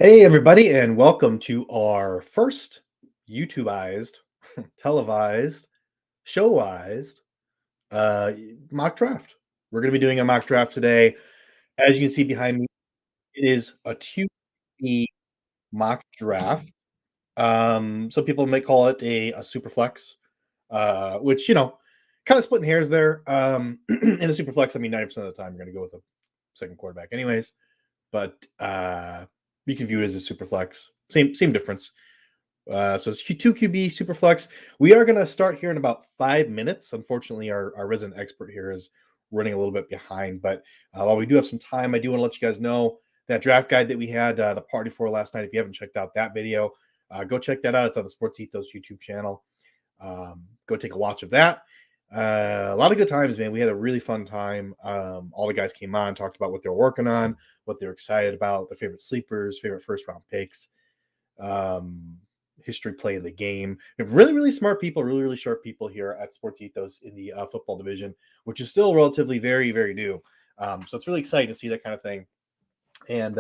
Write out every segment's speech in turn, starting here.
Hey, everybody, and welcome to our first YouTubeized, televised, showized mock draft. We're going to be doing a mock draft today. As you can see behind me, it is a 2B mock draft. Some people may call it a Superflex, which, kind of splitting hairs there. In a Superflex, I mean, 90% of the time, you're going to go with a second quarterback anyways, but you can view it as a Superflex. Same difference. So it's 2QB Superflex. We are going to start here in about 5 minutes. Unfortunately, our resident expert here is running a little bit behind. But while we do have some time, I do want to let you guys know that draft guide that we had the party for last night. If you haven't checked out that video, go check that out. It's on the SportsEthos YouTube channel. Go take a watch of that. A lot of good times, man. We had a really fun time. All the guys came on, talked about what they're working on, what they're excited about, their favorite sleepers, favorite first round picks. History play in the game. We have really smart people, really sharp people here at SportsEthos in the football division, which is still relatively very new. So it's really exciting to see that kind of thing. And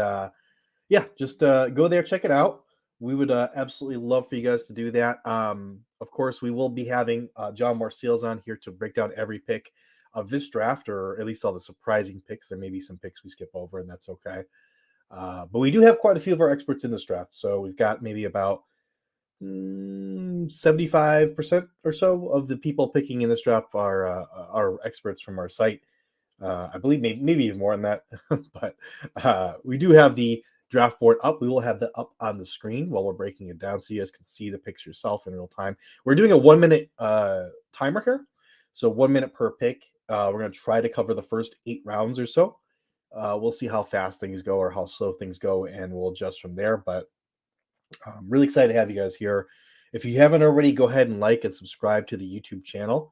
just go there, check it out. We would absolutely love for you guys to do that. Of course, we will be having Jon Marsales on here to break down every pick of this draft, or at least all the surprising picks. There may be some picks we skip over, and that's okay. But we do have quite a few of our experts in this draft. So we've got maybe about 75% or so of the people picking in this draft are experts from our site. I believe maybe even more than that. But we do have the draft board up. We will have that up on the screen while we're breaking it down so you guys can see the picks yourself in real time. We're doing a 1 minute timer here. So 1 minute per pick. We're going to try to cover the first 8 rounds or so. We'll see how fast things go or how slow things go, and we'll adjust from there. But I'm really excited to have you guys here. If you haven't already, go ahead and like and subscribe to the YouTube channel.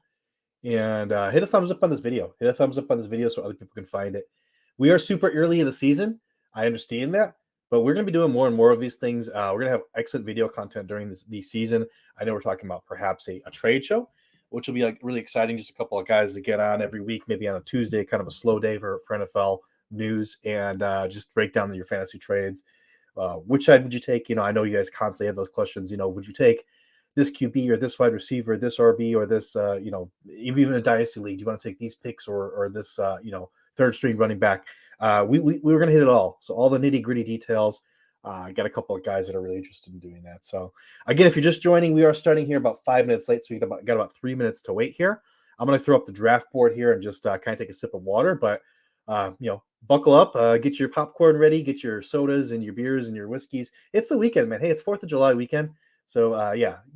And hit a thumbs up on this video. Hit a thumbs up on this video so other people can find it. We are super early in the season. I understand that. But we're going to be doing more and more of these things. We're going to have excellent video content during the season. I know we're talking about perhaps a trade show, which will be like really exciting. Just a couple of guys to get on every week, maybe on a Tuesday, kind of a slow day for NFL news, and just break down your fantasy trades. Which side would you take? I know you guys constantly have those questions. Would you take this QB or this wide receiver, this RB or this, even a dynasty league? Do you want to take these picks or this, third string running back? We were going to hit it all. So all the nitty gritty details. I got a couple of guys that are really interested in doing that. So again, if you're just joining, we are starting here about 5 minutes late. So we got about 3 minutes to wait here. I'm going to throw up the draft board here and just kind of take a sip of water, but buckle up, get your popcorn ready, get your sodas and your beers and your whiskeys. It's the weekend, man. Hey, it's 4th of July weekend. So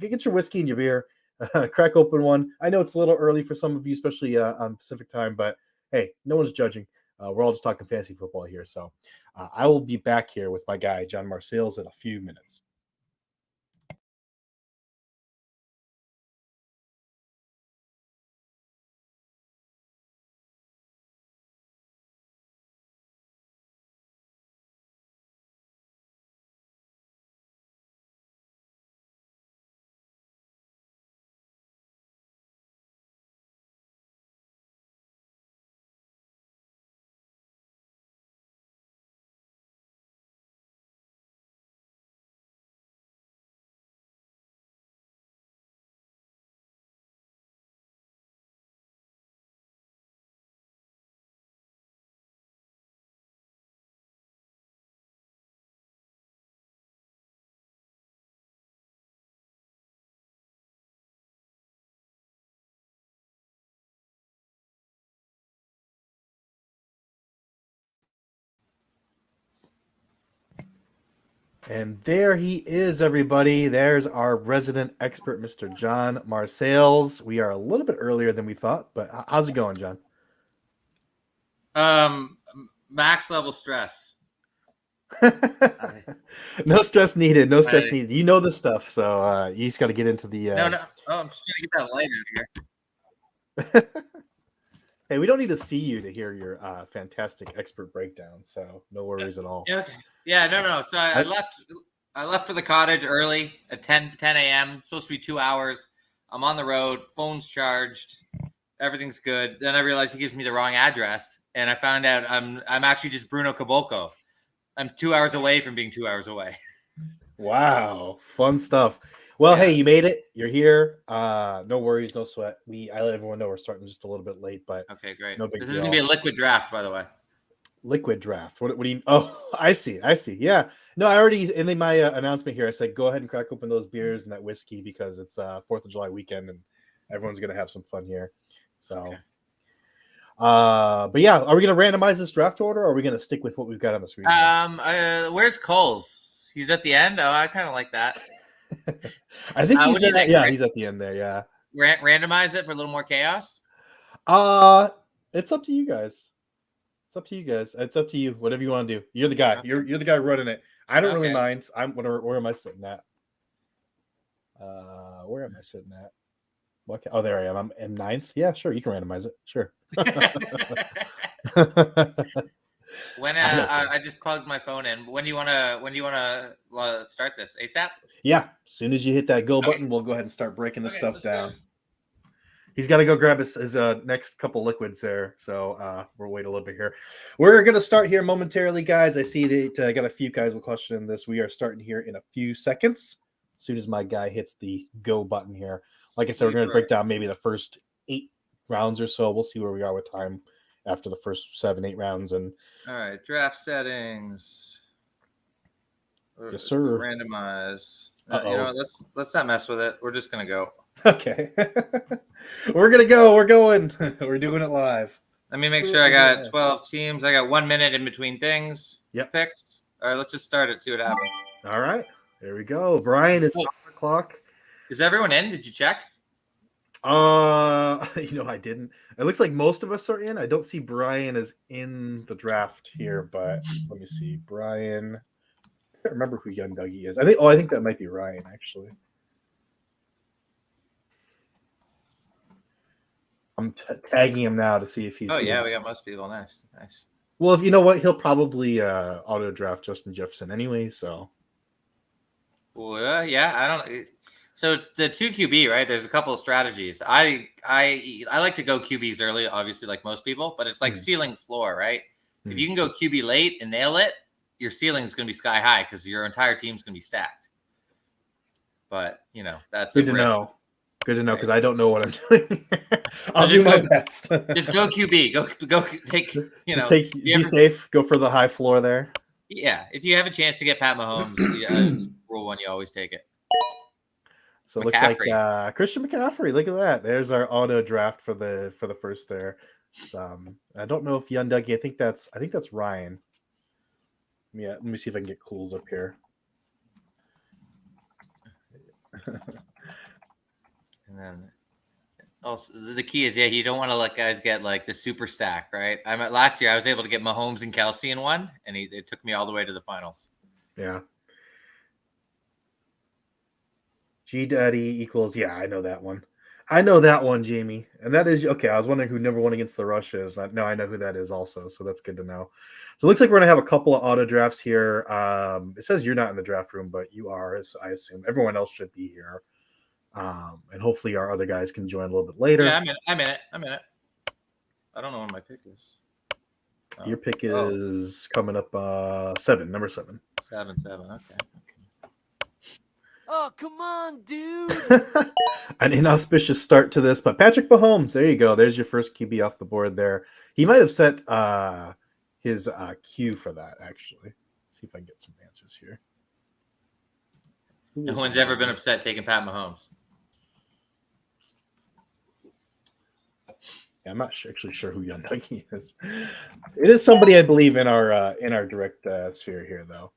get your whiskey and your beer, crack open one. I know it's a little early for some of you, especially on Pacific time, but hey, no one's judging. We're all just talking fantasy football here. So I will be back here with my guy, Jon Marsales, in a few minutes. And there he is, everybody. There's our resident expert, Mr. Jon Marsales. We are a little bit earlier than we thought, but how's it going, Jon? Max level stress. No stress needed. No stress needed. You know this stuff, so you just got to get into the. No. Oh, I'm just trying to get that light out here. Hey, we don't need to see you to hear your fantastic expert breakdown, so no worries at all. Okay. Yeah, no. So I left for the cottage early at 10 a.m. Supposed to be 2 hours. I'm on the road. Phone's charged. Everything's good. Then I realized he gives me the wrong address, and I found out I'm actually just Bruno Caboclo. I'm 2 hours away from being 2 hours away. Wow, fun stuff. Well, Yeah. hey, you made it. You're here. No worries, no sweat. I let everyone know we're starting just a little bit late, but Okay, great. no big This is deal. gonna be a liquid draft, by the way. Liquid draft. What do you? Oh, I see. Yeah. No, I already in my announcement here. I said go ahead and crack open those beers and that whiskey because it's 4th of July weekend and everyone's gonna have some fun here. So, Okay. but yeah, are we gonna randomize this draft order or are we gonna stick with what we've got on the screen? Where's Coles? He's at the end. Oh, I kind of like that. I think What do you think? yeah, he's at the end there. Yeah. Randomize it for a little more chaos. It's up to you guys. It's up to you guys. It's up to you. Whatever you want to do. You're the guy. Okay. You're the guy running it. I don't really mind. Where am I sitting at? Where am I sitting at? What? Oh, there I am. I'm in 9th. Yeah, sure. You can randomize it. Sure. When I just plugged my phone in. When do you want to start this? ASAP? Yeah. As soon as you hit that go button, we'll go ahead and start breaking this stuff down. He's got to go grab his next couple liquids there. So we'll wait a little bit here. We're going to start here momentarily, guys. I see that I got a few guys will question this. We are starting here in a few seconds. As soon as my guy hits the go button here. Like I said, we're going to break down maybe the first 8 rounds or so. We'll see where we are with time after the first 7, 8 rounds. And all right, draft settings. Yes, sir. Randomize. You know, let's not mess with it. We're just going to go. Okay. We're going to go. We're going. We're doing it live. Let me make sure I got 12 teams. I got 1 minute in between things. Yep. Picks. All right, let's just start it. See what happens. All right. There we go. Brian, it's 5 o'clock. Is everyone in? Did you check? I didn't. It looks like most of us are in. I don't see Brian is in the draft here, but let me see. Brian. I can't remember who Young Dougie is. I think that might be Ryan, actually. I'm tagging him now to see if he's. Oh, yeah, we got most people. Nice. Well, if you know what, he'll probably auto draft Justin Jefferson anyway. So. Well, yeah, I don't. So the 2 QB, right? There's a couple of strategies. I like to go QBs early, obviously, like most people, but it's like ceiling floor, right? If you can go QB late and nail it, your ceiling is going to be sky high because your entire team's going to be stacked. But that's good to know. Good to know because I don't know what I'm doing. I'll do my best. Just go QB. Go take. Be safe. Go for the high floor there. Yeah, if you have a chance to get Pat Mahomes, rule 1, you always take it. So it looks like Christian McCaffrey. Look at that. There's our auto draft for the first there. I don't know if Young Dougie. I think that's Ryan. Yeah, let me see if I can get Cools up here. And then also the key is you don't want to let guys get like the super stack, right? Last year I was able to get Mahomes and Kelsey in one, and it took me all the way to the finals. Yeah. G Daddy equals I know that one. Jamie, and that is okay. I was wondering who number 1 against the Rush is. No, I know who that is also, so that's good to know. So it looks like we're gonna have a couple of auto drafts here. It says you're not in the draft room, but you are, as I assume. Everyone else should be here. And hopefully our other guys can join a little bit later. Yeah, I'm in it. I don't know what my pick is. Your pick is coming up 7, number 7. 7. Okay. Oh, come on, dude. An inauspicious start to this, but Patrick Mahomes, there you go. There's your first QB off the board there. He might have set his cue for that, actually. Let's see if I can get some answers here. No one's ever been upset taking Pat Mahomes. Yeah, I'm not actually sure who Young Dougie is. It is somebody I believe in our direct sphere here, though.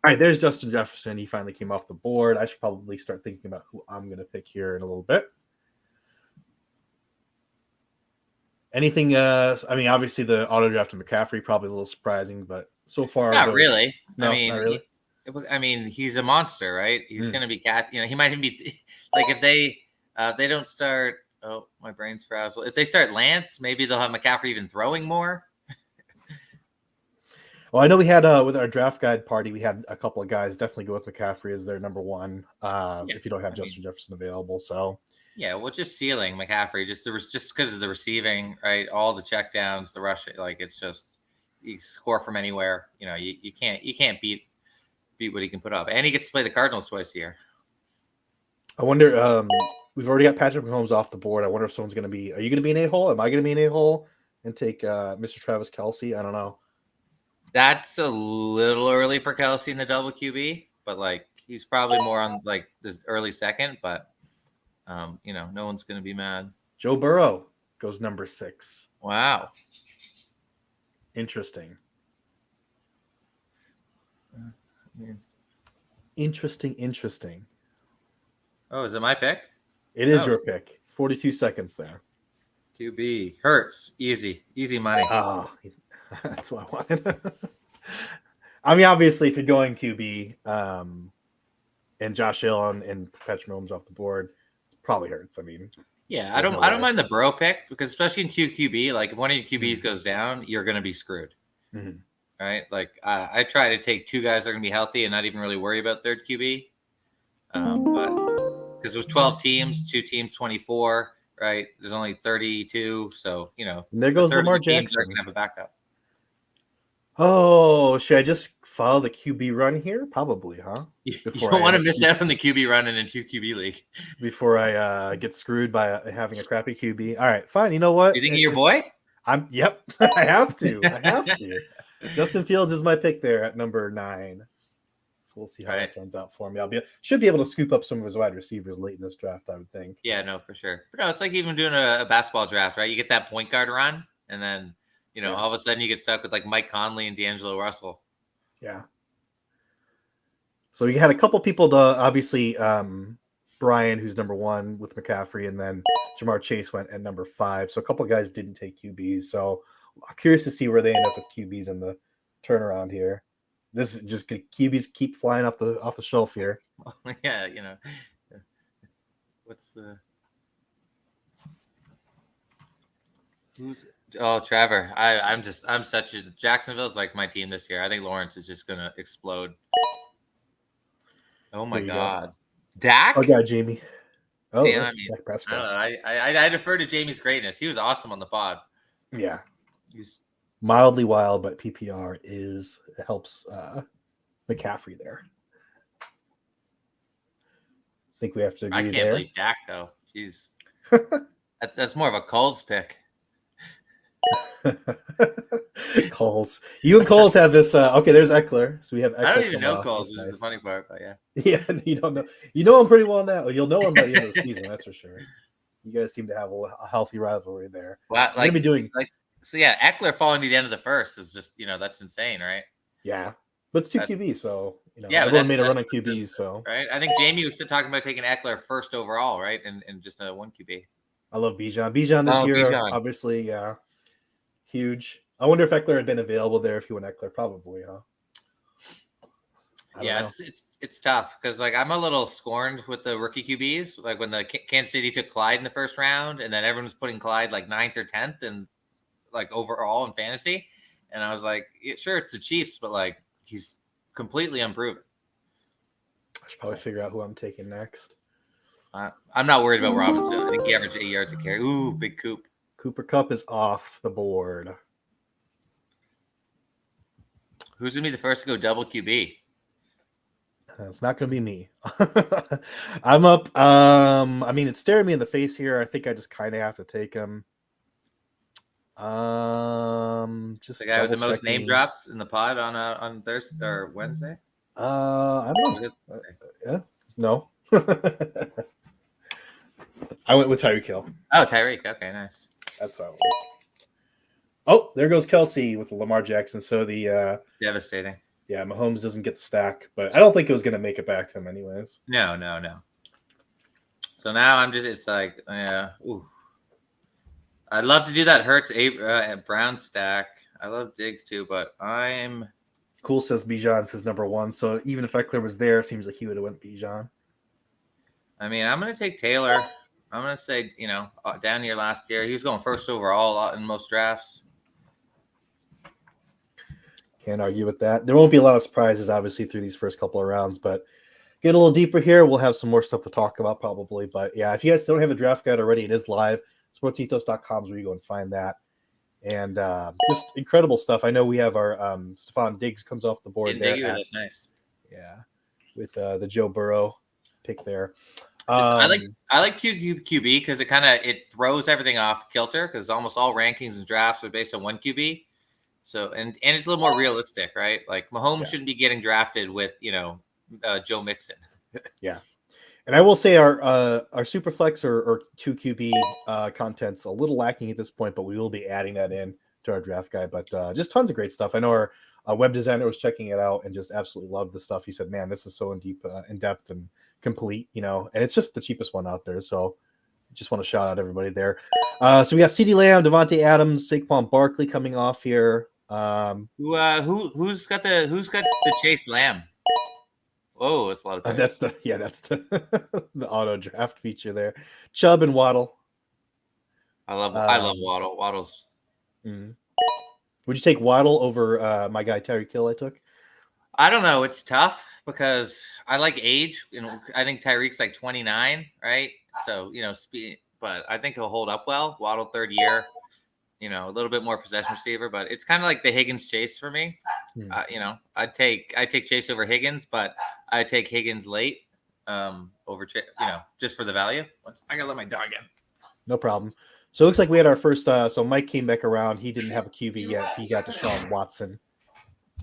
All right, there's Justin Jefferson. He finally came off the board. I should probably start thinking about who I'm going to pick here in a little bit. Anything? Obviously the auto draft of McCaffrey probably a little surprising, but so far not really. No, not really. He's a monster, right? He's going to be he might even be like if they don't start. Oh, my brain's frazzled. If they start Lance, maybe they'll have McCaffrey even throwing more. Well, I know we had with our draft guide party, we had a couple of guys definitely go with McCaffrey as their number 1 if you don't have Justin Jefferson available. So just ceiling McCaffrey just because of the receiving, right? All the checkdowns, the rush, like it's just he score from anywhere. You know, you can't beat what he can put up, and he gets to play the Cardinals twice a year. I wonder. We've already got Patrick Mahomes off the board. I wonder if someone's going to be. Are you going to be an a-hole? Am I going to be an a-hole and take Mr. Travis Kelce? I don't know. That's a little early for Kelce in the double QB, but like he's probably more on like this early second. But you know, no one's going to be mad. Joe Burrow goes number 6. Wow, interesting. Yeah. Interesting. Oh, is it my pick? It is your pick. 42 seconds there. QB Hurts, easy money. Oh, that's what I wanted. I mean, obviously, if you're going QB and Josh Allen and Patrick Mahomes off the board, it probably Hurts. I mean, yeah, I don't mind the Burrow pick because especially in 2 QB, like if one of your QBs goes down, you're going to be screwed. Mm-hmm. Right? Like I try to take 2 guys that are going to be healthy and not even really worry about third QB. But because it was 12 teams, 2 teams, 24, right? There's only 32, so you know. And there goes Lamar Jackson. They're going to have a backup. Oh, should I just follow the QB run here? Probably, huh? You don't want to miss out on the QB run in a 2 QB league before I get screwed by having a crappy QB. All right, fine. You know what? You think of your boy? Yep. I have to. Justin Fields is my pick there at number 9. So we'll see how it turns out for me. Should be able to scoop up some of his wide receivers late in this draft, I would think. Yeah, no, for sure. But no, it's like even doing a basketball draft, right? You get that point guard run, and then you know all of a sudden you get stuck with like Mike Conley and D'Angelo Russell. Yeah. So you had a couple people to obviously Brian, who's number 1 with McCaffrey, and then Jamar Chase went at number 5. So a couple guys didn't take QBs. So I'm curious to see where they end up with QBs in the turnaround here. This is just QBs keep flying off the shelf here. Yeah, you know. What's the Trevor. I'm such a Jacksonville's like my team this year. I think Lawrence is just gonna explode. Oh my god. Dak? Oh yeah, Jamie. Oh, damn, I mean, I defer to Jamie's greatness. He was awesome on the pod. Yeah. He's mildly wild, but PPR helps McCaffrey there. I think we have to agree there. I can't believe Dak though. Jeez. that's more of a Coles pick. Coles. You and Coles have this. Okay, there's Eckler. So we have. Eckler I don't even know Coles, which is the funny part, but yeah. Yeah, you don't know. You know him pretty well now. You'll know him by the end of the season. That's for sure. You guys seem to have a healthy rivalry there. Well, like, be doing so. Yeah, Eckler falling to the end of the first is just that's insane, right? Yeah, but it's 2 QBs, so yeah, everyone made a run on QBs, so right. I think Jamie was talking about taking Eckler first overall, right, and just a 1 QB. I love Bijan. Bijan this year, obviously, yeah. Huge. I wonder if Eckler had been available there if he went Eckler. Probably, huh? Yeah, it's tough because like I'm a little scorned with the rookie QBs. Like when the Kansas City took Clyde in the first round, and then everyone was putting Clyde like 9th or 10th, and like overall in fantasy. And I was like, sure, it's the Chiefs, but like he's completely unproven. I should probably figure out who I'm taking next. I'm not worried about Robinson. I think he averaged 8 yards a carry. Ooh, big Coop. Cooper Kupp is off the board. Who's going to be the first to go double QB? It's not going to be me. I'm up. I mean, it's staring me in the face here. I think I just kind of have to take him. Just the guy with the most name drops in the pod on Thursday or Wednesday. I don't know. Yeah, no. I went with Tyreek Hill. Oh, Tyreek. Okay, nice. That's what I went. Oh, there goes Kelce with Lamar Jackson. So the devastating. Yeah, Mahomes doesn't get the stack, but I don't think it was going to make it back to him anyways. No. So now it's like, yeah. Ooh. I'd love to do that Hurts Brown stack. I love Diggs too, but I'm. Cool says Bijan says number 1. So even if Eckler was there, it seems like he would have went Bijan. I mean, I'm going to take Taylor. I'm going to say, down here last year, he was going first overall in most drafts. Can't argue with that. There won't be a lot of surprises, obviously, through these first couple of rounds, but get a little deeper here. We'll have some more stuff to talk about probably. But yeah, if you guys don't have a draft guide already, it is live. SportsEthos.com is where you go and find that. and just incredible stuff. I know we have our Stephon Diggs comes off the board Didn't dig there. you with it. Nice. Yeah, with the Joe Burrow pick there. I like QB because it throws everything off kilter because almost all rankings and drafts are based on one QB. So and it's a little more realistic, right? Like Mahomes shouldn't be getting drafted with Joe Mixon. Yeah. And I will say our Superflex or 2QB content's a little lacking at this point, but we will be adding that in to our draft guide. But just tons of great stuff. I know our web designer was checking it out and just absolutely loved the stuff. He said, "Man, this is so in depth and complete, and it's just the cheapest one out there." So just want to shout out everybody there. So we got CeeDee Lamb, Devontae Adams, Saquon Barkley coming off here. Who's got the Chase Lamb? Oh, it's a lot of picks. That's the the auto draft feature there. Chubb and Waddle. I love Waddle. Waddle's. Mm-hmm. Would you take Waddle over my guy Tyreek Hill? I took. I don't know. It's tough because I like age. I think Tyreek's like 29, right? So speed, but I think he'll hold up well. Waddle, third year. A little bit more possession receiver, but it's kind of like the Higgins Chase for me. I'd take Chase over Higgins, but I'd take Higgins late over just for the value. I gotta let my dog in. No problem. So it looks like we had our first. So Mike came back around. He didn't have a QB yet. He got Deshaun Watson,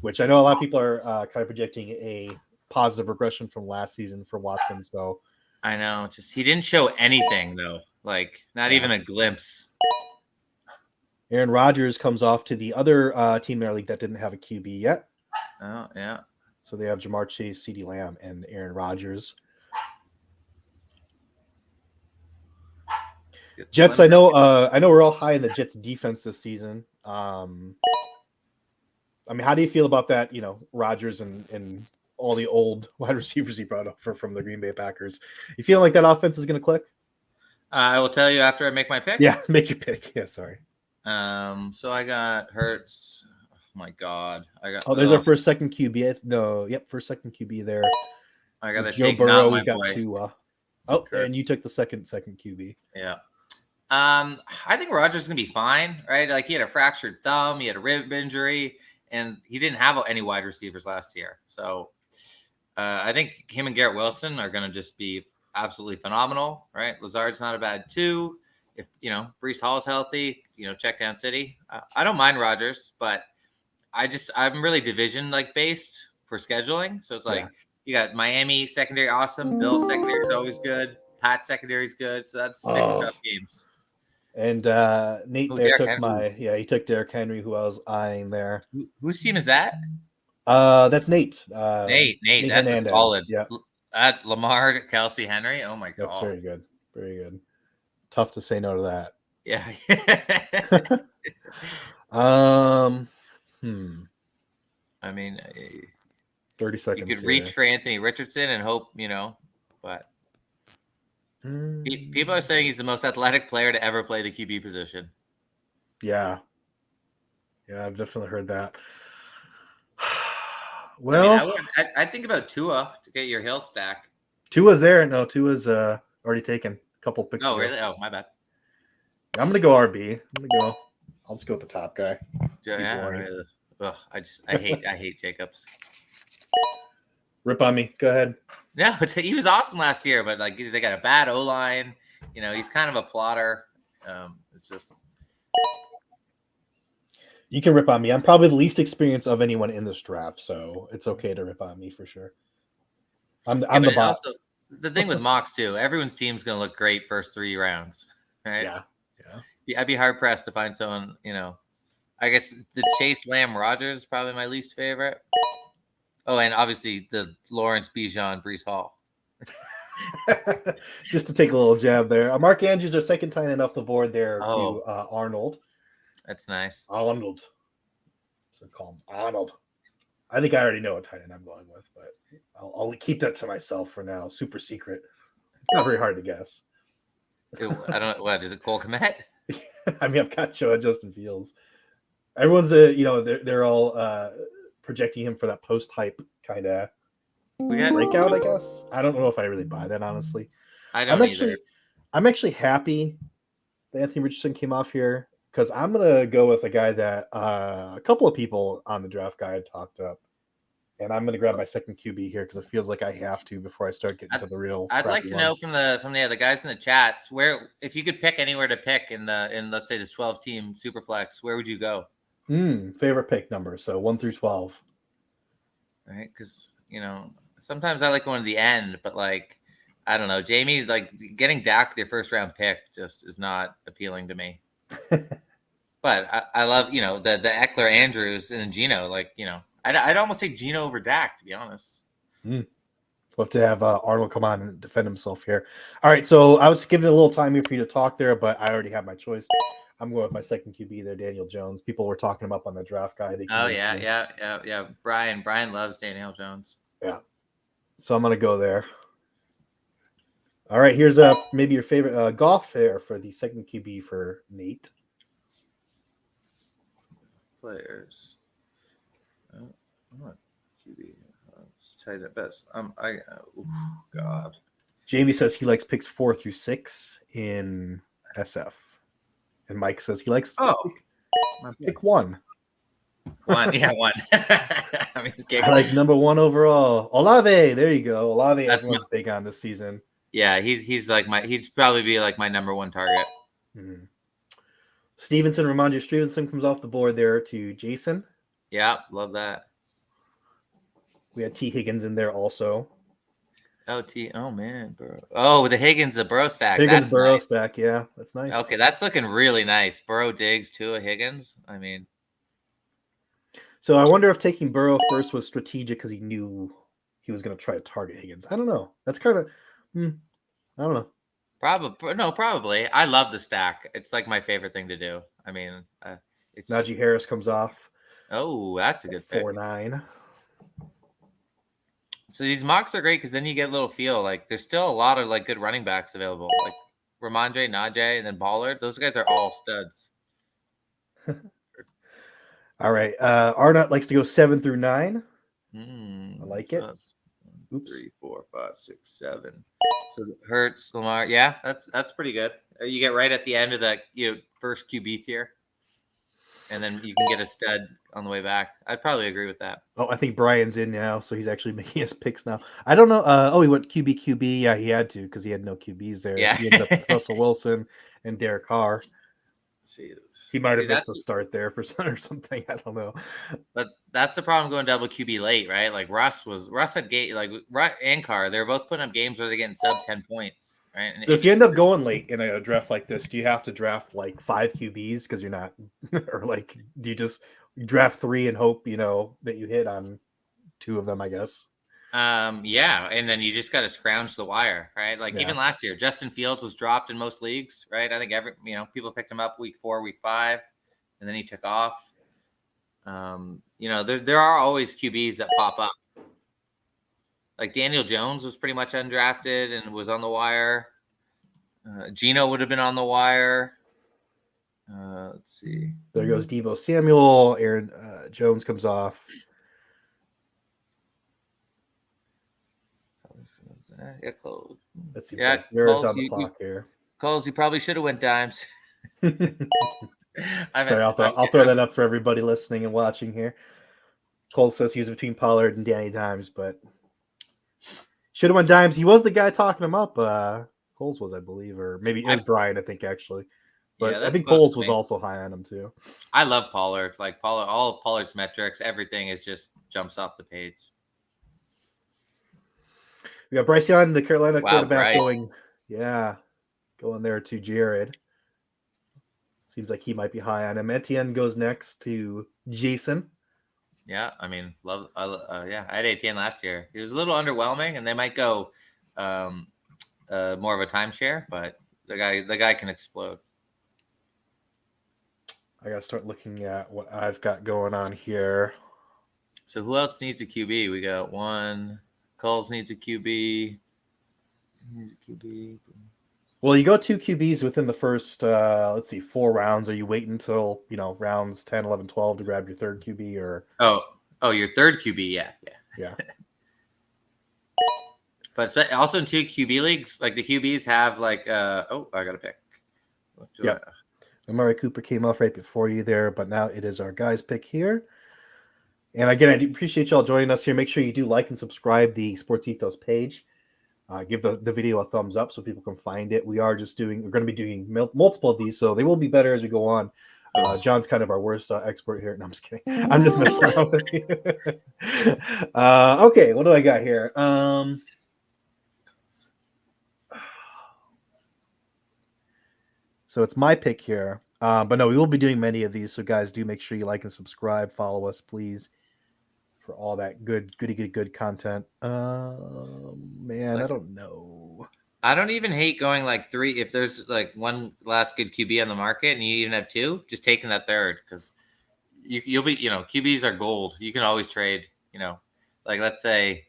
which I know a lot of people are kind of projecting a positive regression from last season for Watson. So I know, just he didn't show anything though, like not even a glimpse. Aaron Rodgers comes off to the other team in our league that didn't have a QB yet. Oh, yeah. So they have Jamar Chase, CeeDee Lamb, and Aaron Rodgers. Jets, I know we're all high in the Jets defense this season. I mean, how do you feel about that? Rodgers and all the old wide receivers he brought over from the Green Bay Packers. You feel like that offense is going to click? I will tell you after I make my pick. Yeah, make your pick. Yeah, sorry. So I got Hurts. Oh my God, there's our first, second QB. No, yep, first, second QB there. I got Joe Burrow. We got Tua. And you took the second QB. Yeah. I think Rodgers is gonna be fine, right? Like he had a fractured thumb, he had a rib injury, and he didn't have any wide receivers last year. So I think him and Garrett Wilson are gonna just be absolutely phenomenal, right? Lazard's not a bad 2. If Breece Hall's healthy, check down city. I don't mind Rodgers, but I'm really division based for scheduling. So it's you got Miami secondary awesome, Bills secondary is always good, Pat secondary is good. So that's 6 tough games. And Nate he took Derrick Henry, who I was eyeing there. Whose team is that? That's Nate. Nate, that's Hernandez. Solid. Yeah. Lamar, Kelsey, Henry. Oh my God, that's very good, very good. Tough to say no to that. Yeah. I mean, 30 seconds. You could reach for Anthony Richardson and hope, but people are saying he's the most athletic player to ever play the QB position. Yeah. Yeah, I've definitely heard that. Well, I think about Tua to get your Hill stack. Tua's there. No, Tua's already taken. Couple picks. Oh, really? Oh, my bad. I'm gonna go RB. I'll just go with the top guy. Yeah. Ugh, I hate Jacobs. Rip on me. Go ahead. No, he was awesome last year, but they got a bad O-line. He's kind of a plotter. It's just you can rip on me. I'm probably the least experienced of anyone in this draft, so it's okay to rip on me for sure. I'm the boss. Also, the thing with mocks too, everyone's team's going to look great first 3 rounds, right? Yeah. I'd be hard pressed to find someone, I guess the Chase Lamb Rodgers is probably my least favorite. Oh, and obviously the Lawrence Bijan Breece Hall. Just to take a little jab there. Mark Andrews, our second tight end off the board there to Arnold. That's nice. Arnold. So call him Arnold. I think I already know what tight end I'm going with, but I'll keep that to myself for now. Super secret. It's not very hard to guess. I don't know. What is it? Cole Kmet? I mean, I've got Justin Fields. Everyone's they're all projecting him for that post hype kind of breakout. I guess I don't know if I really buy that honestly. I don't either. I'm actually happy that Anthony Richardson came off here. because I'm gonna go with a guy that a couple of people on the draft guide talked up, and I'm gonna grab my second QB here because it feels like I have to before I start getting to the real. I'd like crappy to know ones. from the guys in the chats where, if you could pick anywhere to pick in let's say this 12 team Superflex, where would you go? Favorite pick number, so 1 through 12. Right, because sometimes I like going to the end, but like I don't know, Jamie, like getting Dak with your first round pick just is not appealing to me. But I love the Eckler Andrews and Geno, like I'd almost take Geno over Dak, to be honest. We'll have to have Arnold come on and defend himself here. All right, so I was giving a little time here for you to talk there, but I already have my choice. I'm going with my second QB there, Daniel Jones. People were talking him up on the draft guide. Oh yeah. Brian loves Daniel Jones. Yeah, so I'm gonna go there. All right, here's maybe your favorite golf there for the second QB for Nate. Players. QB. Let's tight at best. God. Jamie says he likes picks 4 through 6 in SF, and Mike says he likes pick 1. One. I mean, I like number 1 overall. Olave, there you go. Olave, everyone's big on this season. Yeah, he's like he'd probably be like my number 1 target. Mm-hmm. Ramondre Stevenson comes off the board there to Jason. Yeah, love that. We had T. Higgins in there also. Oh man, bro. Oh, the Higgins, the Burrow stack. Higgins Burrow stack, yeah, that's nice. Okay, that's looking really nice. Burrow, Diggs, Tua, Higgins. I mean, so I wonder if taking Burrow first was strategic because he knew he was going to try to target Higgins. I don't know. That's kind of, I don't know. Probably. I love the stack. It's like my favorite thing to do. I mean, it's Najee Harris comes off. Oh, that's a good pick. 4-9. So these mocks are great because then you get a little feel. Like there's still a lot of like good running backs available, like Ramondre, Najee, and then Pollard. Those guys are all studs. All right. Arnott likes to go 7 through 9. I like it. Oops. 3, 4, 5, 6, 7. So Hurts, Lamar. Yeah, that's pretty good. You get right at the end of that first QB tier, and then you can get a stud on the way back. I'd probably agree with that. Oh, I think Brian's in now, so he's actually making his picks now. I don't know. He went QB. Yeah, he had to because he had no QBs there. Yeah. He ended up with Russell Wilson and Derek Carr. He might have missed the start there for or something. I don't know. But that's the problem going double QB late, right? Like Russ had Russ and Carr. They're both putting up games where they're getting sub 10 points, right? And so if you end up going late in a draft like this, do you have to draft like 5 QBs because you're not, or like do you just draft 3 and hope that you hit on 2 of them? I guess. Yeah, and then you just got to scrounge the wire, right? Like even last year, Justin Fields was dropped in most leagues, right? I think people picked him up week 4, week 5, and then he took off. There are always QBs that pop up. Like Daniel Jones was pretty much undrafted and was on the wire. Geno would have been on the wire. Let's see. There goes Deebo Samuel. Aaron Jones comes off. Yeah, Cole. Let's see. Yeah, Cole's on the clock here. Coles, you probably should have went dimes. Sorry, I'll throw that up for everybody listening and watching here. Cole says he was between Pollard and Danny Dimes, but should have went dimes. He was the guy talking him up. Coles was, I believe, or maybe it was Brian, I think, actually. But I think Coles was also high on him too. I love Pollard. Like Pollard, all of Pollard's metrics, everything is just jumps off the page. We got Bryce Young, the Carolina quarterback, going there to Jared. Seems like he might be high on him. Etienne goes next to Jason. Yeah, I mean, I had Etienne last year. He was a little underwhelming, and they might go more of a timeshare, but the guy can explode. I got to start looking at what I've got going on here. So who else needs a QB? We got one. Coles needs a QB. Well, you go 2 QBs within the first, 4 rounds. Are you waiting until, rounds 10, 11, 12 to grab your third QB or? Oh, your third QB. Yeah. But also in 2 QB leagues, like the QBs have like, I got to pick. Amari Cooper came off right before you there, but now it is our guys' pick here. And again, I do appreciate y'all joining us here. Make sure you do like and subscribe the Sports Ethos page. Give the video a thumbs up so people can find it. We're going to be doing multiple of these, so they will be better as we go on. John's kind of our worst expert here. No, I'm just kidding. I'm just messing around with you. Okay, what do I got here? So it's my pick here. But no, we will be doing many of these. So guys, do make sure you like and subscribe. Follow us, please, for all that good content. Man, I don't know. I don't even hate going like 3. If there's like one last good QB on the market and you even have 2, just taking that third, because you'll be, QBs are gold. You can always trade, like let's say,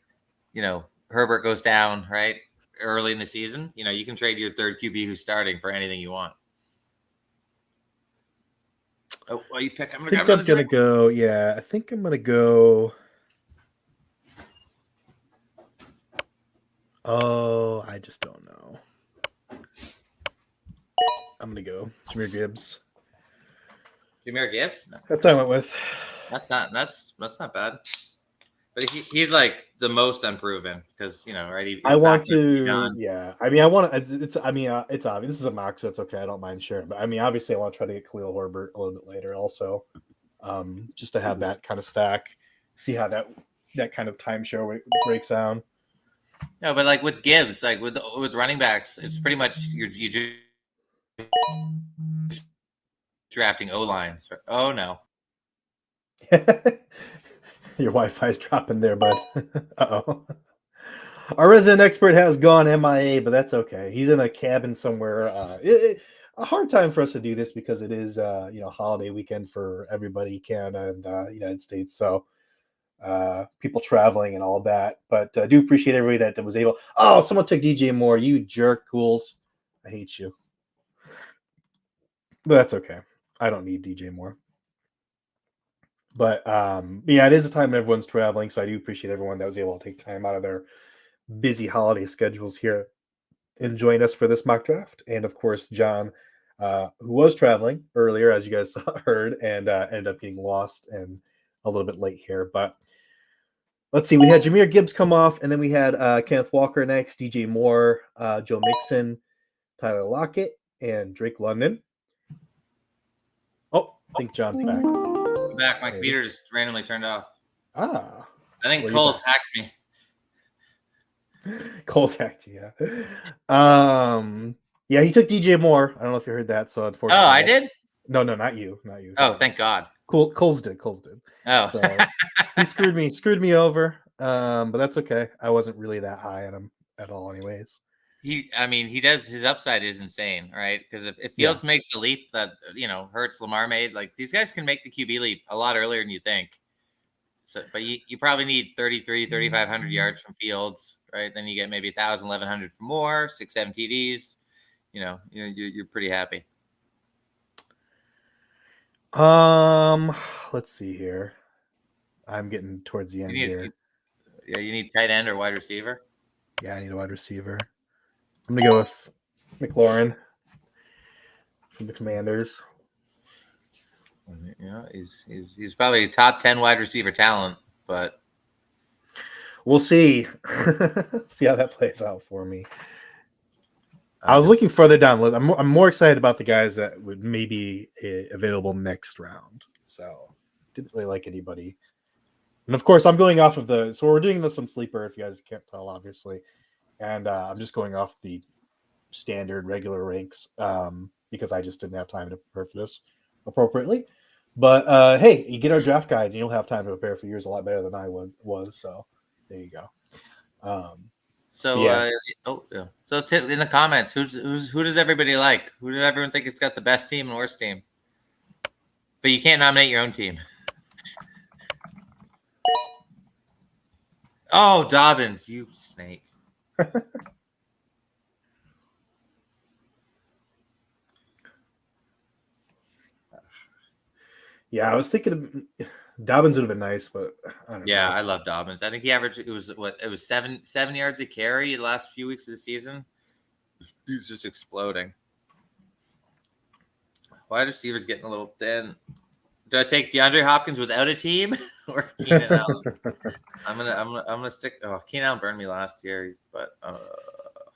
Herbert goes down, right, early in the season. You can trade your third QB who's starting for anything you want. Oh, what do you pick? I think I'm gonna go. Yeah, I think I'm gonna go. Oh, I just don't know. I'm gonna go Jahmyr Gibbs. Jahmyr Gibbs? No. That's what I went with. That's not bad. But he's like the most unproven because right. I want to. Yeah, I mean, I want to. It's. I mean, it's obvious. This is a mock, so it's okay. I don't mind sharing. But I mean, obviously, I want to try to get Khalil Herbert a little bit later, also, just to have that kind of stack. See how that kind of timeshare breaks down. No, but like with Gibbs, like with running backs, it's pretty much you just drafting O lines. Oh no. Your Wi-Fi's dropping there, bud. Uh-oh. Our resident expert has gone MIA, but that's okay. He's in a cabin somewhere. A hard time for us to do this because it is, holiday weekend for everybody, Canada and United States. So people traveling and all that. But I do appreciate everybody that was able. Oh, someone took DJ Moore. You jerk, Ghouls. I hate you. But that's okay. I don't need DJ Moore. But yeah, it is a time everyone's traveling, so I do appreciate everyone that was able to take time out of their busy holiday schedules here and join us for this mock draft. And of course, John, who was traveling earlier, as you guys heard, and ended up getting lost and a little bit late here. But let's see, we had Jahmyr Gibbs come off, and then we had Kenneth Walker next, DJ Moore, Joe Mixon, Tyler Lockett, and Drake London. Oh, I think John's back. I'm back. My computer just randomly turned off. I think Cole's hacked me. Cole's hacked you, yeah. Yeah, he took DJ Moore. I don't know if you heard that. So unfortunately, I did. No, not you. Oh, thank God. Cole's did. Oh, so he screwed me over. But that's okay. I wasn't really that high on him at all, anyways. He does. His upside is insane, right? Because if Fields makes the leap that Hurts, Lamar made, like these guys can make the QB leap a lot earlier than you think. So, but you probably need 3,500 yards from Fields, right? Then you get maybe 1,000, 1,100 for more, 6, 7 TDs. You're pretty happy. Let's see here. I'm getting towards the end here. You need tight end or wide receiver. Yeah, I need a wide receiver. I'm gonna go with McLaurin from the Commanders. Yeah, he's probably top 10 wide receiver talent, but we'll see. See how that plays out for me. I was looking further down the list. I'm more excited about the guys that would maybe available next round. So didn't really like anybody. And of course, I'm going off of so we're doing this on Sleeper, if you guys can't tell, obviously. And I'm just going off the standard regular ranks because I just didn't have time to prepare for this appropriately. But hey, you get our draft guide and you'll have time to prepare for yours a lot better than I was. So there you go. So it's in the comments. Who does everybody like? Who does everyone think has got the best team and worst team? But you can't nominate your own team. Oh, Dobbins, you snake. Yeah, I was thinking Dobbins would have been nice, but I don't know. I love Dobbins. I think he averaged it was 7 yards a carry the last few weeks of the season. He was just exploding. wide receivers getting a little thin. Do I take DeAndre Hopkins without a team or Keenan Allen? I'm gonna stick. Oh, Keenan Allen burned me last year, but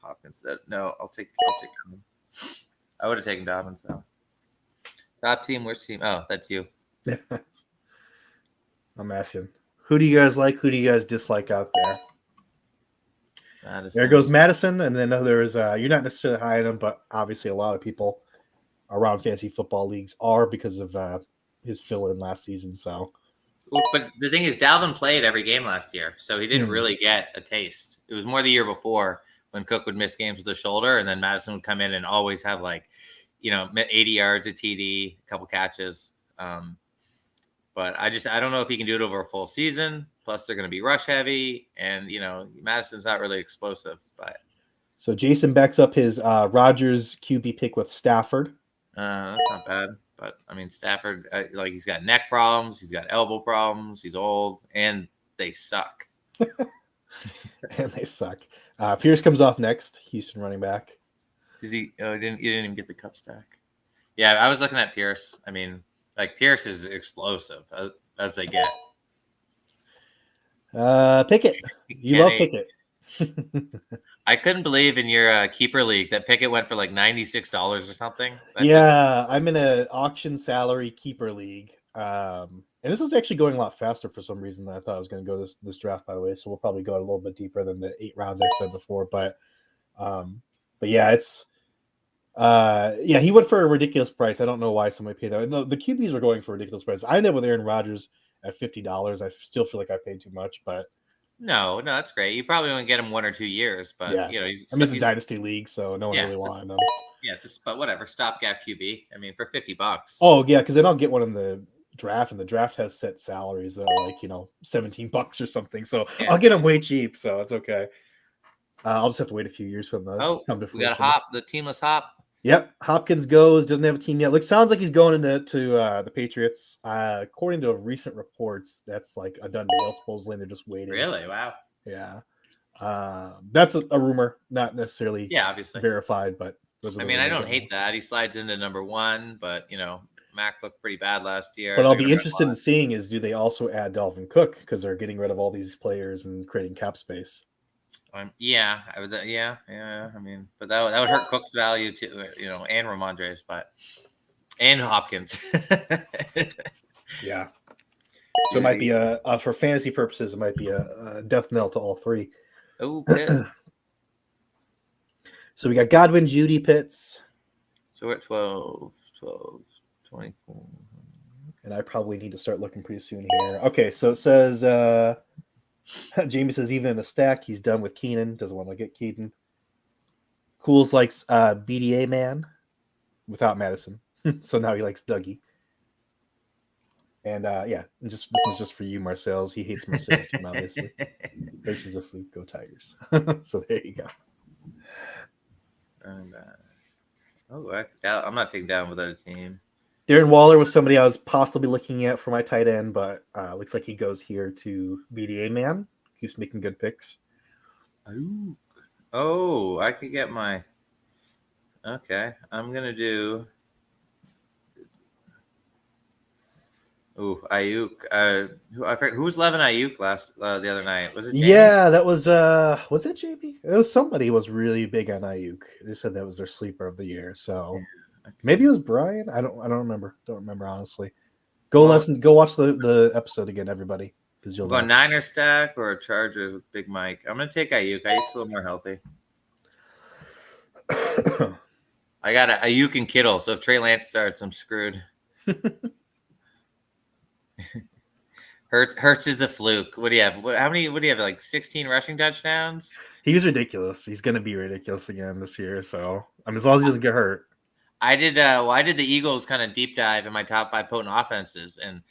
Hopkins. I'll take him. I would have taken Dobbins though. Top team, worst team. Oh, that's you. I'm asking. Who do you guys like? Who do you guys dislike out there? Madison. There goes Madison, and then there's you're not necessarily high on him, but obviously a lot of people around fantasy football leagues are because of his fill-in last season. So, but the thing is, Dalvin played every game last year, so he didn't really get a taste. It was more the year before when Cook would miss games with the shoulder, and then Madison would come in and always have 80 yards, a TD, a couple catches. But I don't know if he can do it over a full season. Plus, they're going to be rush heavy, and Madison's not really explosive. But so Jason backs up his Rodgers QB pick with Stafford. That's not bad. But I mean, Stafford, he's got neck problems, he's got elbow problems, he's old, and they suck. And they suck. Pierce comes off next. Houston running back. Did he? Oh, he didn't even get the cup stack. Yeah, I was looking at Pierce. I mean, Pierce is explosive as they get. Pickett. You love Pickett. I couldn't believe in your keeper league that Pickett went for $96 or something. I'm in an auction salary keeper league. And this is actually going a lot faster for some reason than I thought I was going to go this draft, by the way. So we'll probably go a little bit deeper than the 8 rounds I said before. But yeah, it's he went for a ridiculous price. I don't know why somebody paid that. The QBs were going for a ridiculous price. I ended up with Aaron Rodgers at $50. I still feel like I paid too much, but no, that's great. You probably want to get him 1 or 2 years, but it's a dynasty league, so no one really wanted him. Yeah, but whatever, stopgap QB. I mean, for $50. Oh yeah, because then I'll get one in the draft, and the draft has set salaries that are $17 or something. So I'll get them way cheap, so it's okay. I'll just have to wait a few years for them to come to fruition. We got Hop, the teamless Hop. Yep, Hopkins goes. Doesn't have a team yet. Sounds like he's going into the Patriots. According to recent reports, that's like a done deal. Supposedly, and they're just waiting. Really? Wow. Yeah. That's a rumor, not necessarily obviously verified, but I mean, I don't hate that. He slides into number 1, but Mac looked pretty bad last year. But I'll be interested in seeing is do they also add Dalvin Cook because they're getting rid of all these players and creating cap space. I mean, but that would hurt Cook's value too, and Ramondre's, and Hopkins. Yeah. So it might be for fantasy purposes, it might be a death knell to all 3. Oh, Pitts. So we got Godwin, Judy, Pitts. So we're at 12, 24. And I probably need to start looking pretty soon here. Okay, so it says Jamie says even in a stack, he's done with Keenan. Doesn't want to get Keaton. Cools likes BDA man without Madison. So now he likes Dougie. And this one's just for you, Marsales. He hates Marsales, obviously. Faces of fleet, go Tigers. So there you go. And, I'm not taking down without a team. Darren Waller was somebody I was possibly looking at for my tight end, but looks like he goes here to BDA man. Keeps making good picks. Oh, I could get my. Okay, I'm gonna do. Ooh, Ayuk. Who was loving Ayuk the other night? Was it Jamie? Yeah, that was it Jamie? It was somebody who was really big on Ayuk. They said that was their sleeper of the year. So maybe it was Brian. I don't remember. Don't remember honestly. Go watch the episode again, everybody. Because you'll go Niner stack or Chargers with Big Mike. I'm gonna take Ayuk. Ayuk's a little more healthy. I got Ayuk and Kittle, so if Trey Lance starts, I'm screwed. Hurts is a fluke. What do you have? How many? What do you have? Like 16 rushing touchdowns? He's ridiculous. He's going to be ridiculous again this year. So as long as he doesn't get hurt. I did the Eagles kind of deep dive in my top 5 potent offenses, and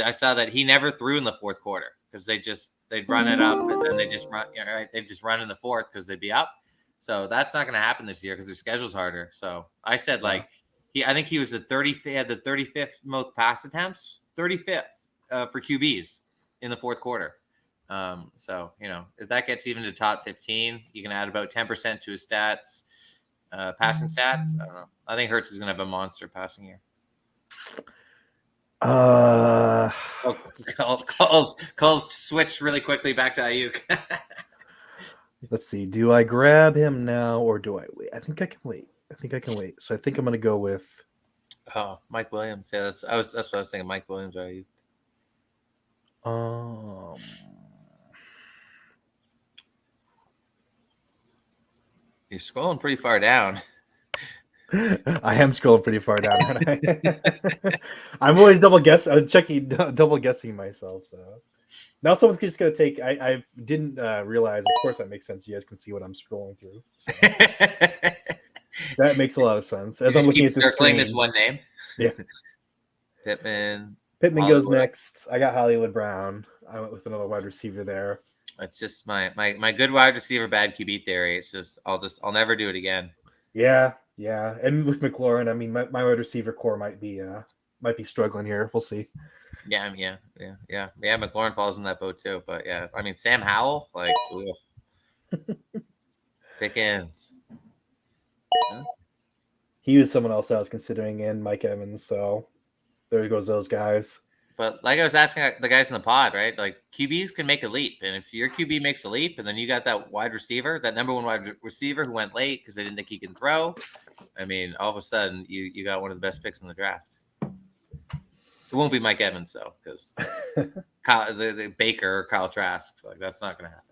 I saw that he never threw in the fourth quarter because they'd run it up and then they just run. They just run in the fourth because they'd be up. So that's not going to happen this year because their schedule's harder. So I said I think he was the 35th. He had the 35th most pass attempts, 35th for QBs in the fourth quarter. So if that gets even to top 15, you can add about 10% to his stats, passing stats. I don't know. I think Hurts is going to have a monster passing year. Uh, Oh, Cole's switched really quickly back to Ayuk. let's see. Do I grab him now or do I wait? I think I can wait. So I think I'm gonna go with. Oh, Mike Williams. Yeah, that's what I was thinking. Mike Williams or Ayuk. Um, You're scrolling pretty far down. I am scrolling pretty far down. I'm always double guessing myself. So now someone's just gonna take. I didn't realize. Of course, that makes sense. You guys can see what I'm scrolling through. So that makes a lot of sense. As I'm looking at the circling screen, this one name. Yeah. Pittman goes next. I got Hollywood Brown. I went with another wide receiver there. It's just my good wide receiver, bad QB theory. It's just I'll never do it again. Yeah. And with McLaurin, I mean, my wide receiver core might be struggling here. We'll see. Yeah. McLaurin falls in that boat too. But yeah, I mean, Sam Howell, like, Pickens. Huh? He was someone else I was considering, and Mike Evans. So there goes those guys. But like I was asking the guys in the pod, right? Like QBs can make a leap, and if your QB makes a leap, and then you got that wide receiver, that number one wide receiver who went late because they didn't think he can throw, I mean, all of a sudden you got one of the best picks in the draft. It won't be Mike Evans though, because the Baker or Kyle Trask, like that's not going to happen.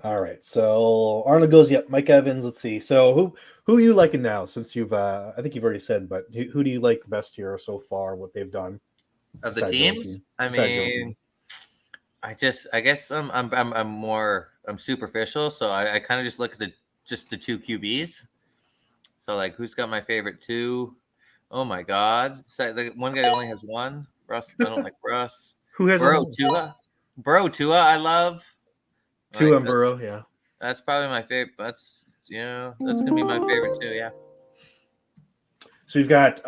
All right, so Arnold goes. Yep, Mike Evans. Let's see. So who are you liking now? Since you've, I think you've already said, but who do you like the best here so far? What they've done of the teams? I mean, I guess I'm superficial, so I kind of just look at the two QBs. So like, who's got my favorite two? Oh my God, so the one guy only has one. Russ, I don't like Russ. Who has Burrow Tua? I love. Tua and Burrow, yeah. That's probably my favorite. That's gonna be my favorite too. Yeah. So we've got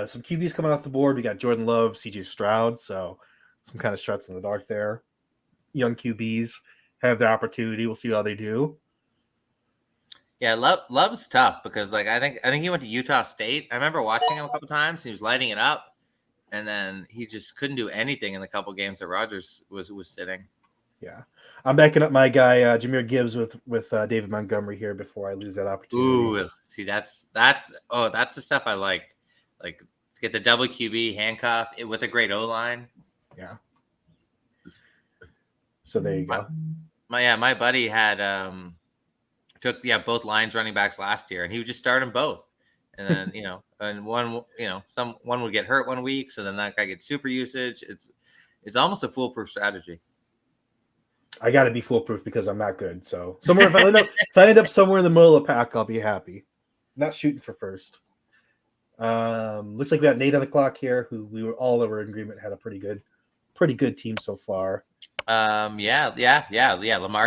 some QBs coming off the board. We got Jordan Love, CJ Stroud. So some kind of shots in the dark there. Young QBs have the opportunity. We'll see how they do. Yeah, Love's tough because like I think he went to Utah State. I remember watching him a couple times. He was lighting it up, and then he just couldn't do anything in the couple games that Rodgers was sitting. Yeah, I'm backing up my guy Jahmyr Gibbs with David Montgomery here before I lose that opportunity. Ooh, see that's the stuff I like. Like get the double QB handcuff with a great O line. Yeah. So there you go. My buddy had took both lines running backs last year, and he would just start them both, and then and one would get hurt one week, so then that guy gets super usage. It's almost a foolproof strategy. I got to be foolproof because I'm not good. So somewhere if I end up somewhere in the middle of the pack, I'll be happy. Not shooting for first. Looks like we got Nate on the clock here, who we were all over in agreement had a pretty good team so far. Lamar,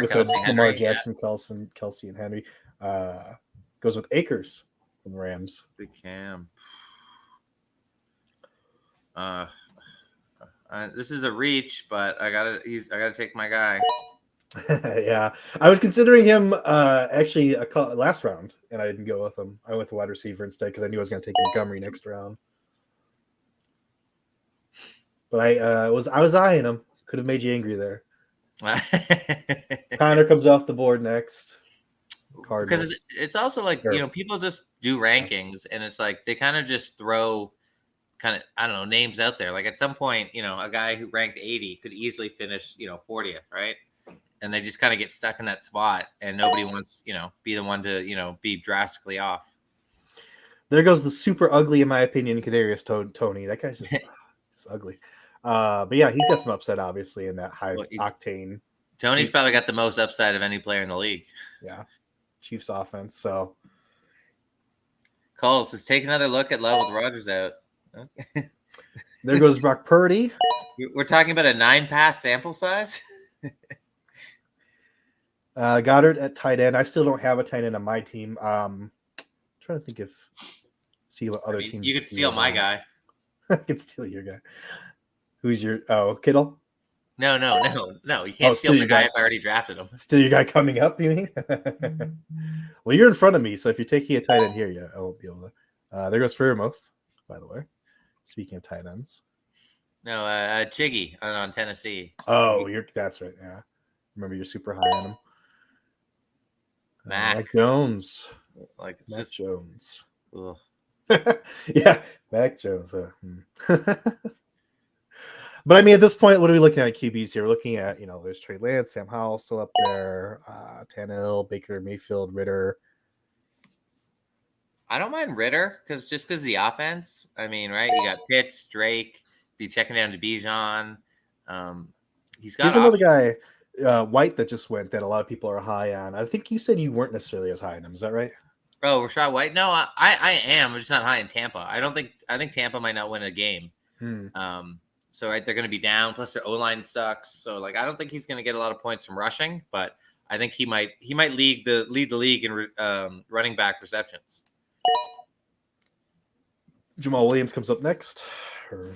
Kelsey, Lamar Jackson, Kelsey, and Henry. Goes with Akers from the Rams. Big Cam. This is a reach, but I gotta take my guy. Yeah, I was considering him actually last round, and I didn't go with him. I went with the wide receiver instead because I knew I was going to take Montgomery next round. But I was eyeing him. Could have made you angry there. Connor comes off the board next. Cardinals. Because it's also like people just do rankings, and it's like they kind of just throw kind of I don't know names out there. Like at some point, a guy who ranked 80 could easily finish 40th, right? And they just kind of get stuck in that spot, and nobody wants be the one to be drastically off. There goes the super ugly, in my opinion, Kadarius Toney. That guy's just ugly. But yeah, he's got some upside, obviously, in that high octane. Tony's probably got the most upside of any player in the league. Yeah, Chiefs offense. So Coles, let's take another look at Love with Rodgers out. There goes Brock Purdy. We're talking about a 9-pass sample size. Goddard at tight end. I still don't have a tight end on my team. I'm trying to think see what other teams. You could steal my guy. I could steal your guy. Who's your Kittle? No. You can't steal my guy if I already drafted him. Steal your guy coming up, you mean? Well, you're in front of me, so if you're taking a tight end here, I won't be able to. There goes Fairmouth, by the way. Speaking of tight ends. No, Chiggy on Tennessee. Oh, that's right. Yeah. Remember you're super high on him. Mac. Mac Jones. Like it's Mac just Jones. ugh. Yeah, Mac Jones. But I mean, at this point, what are we looking at QBs here? We're looking at, there's Trey Lance, Sam Howell still up there, Tannehill, Baker Mayfield, Ritter. I don't mind Ritter because of the offense. I mean, right? You got Pitts, Drake, be checking down to Bijan. He's got Here's another options. guy, White, that just went that a lot of people are high on. I think you said you weren't necessarily as high on him. Is that right? Oh, Rashad White? No, I am. I'm just not high in Tampa. I think Tampa might not win a game. So right, they're going to be down. Plus their O line sucks. So like, I don't think he's going to get a lot of points from rushing, but I think he might lead the league in running back receptions. Jamal Williams comes up next. Or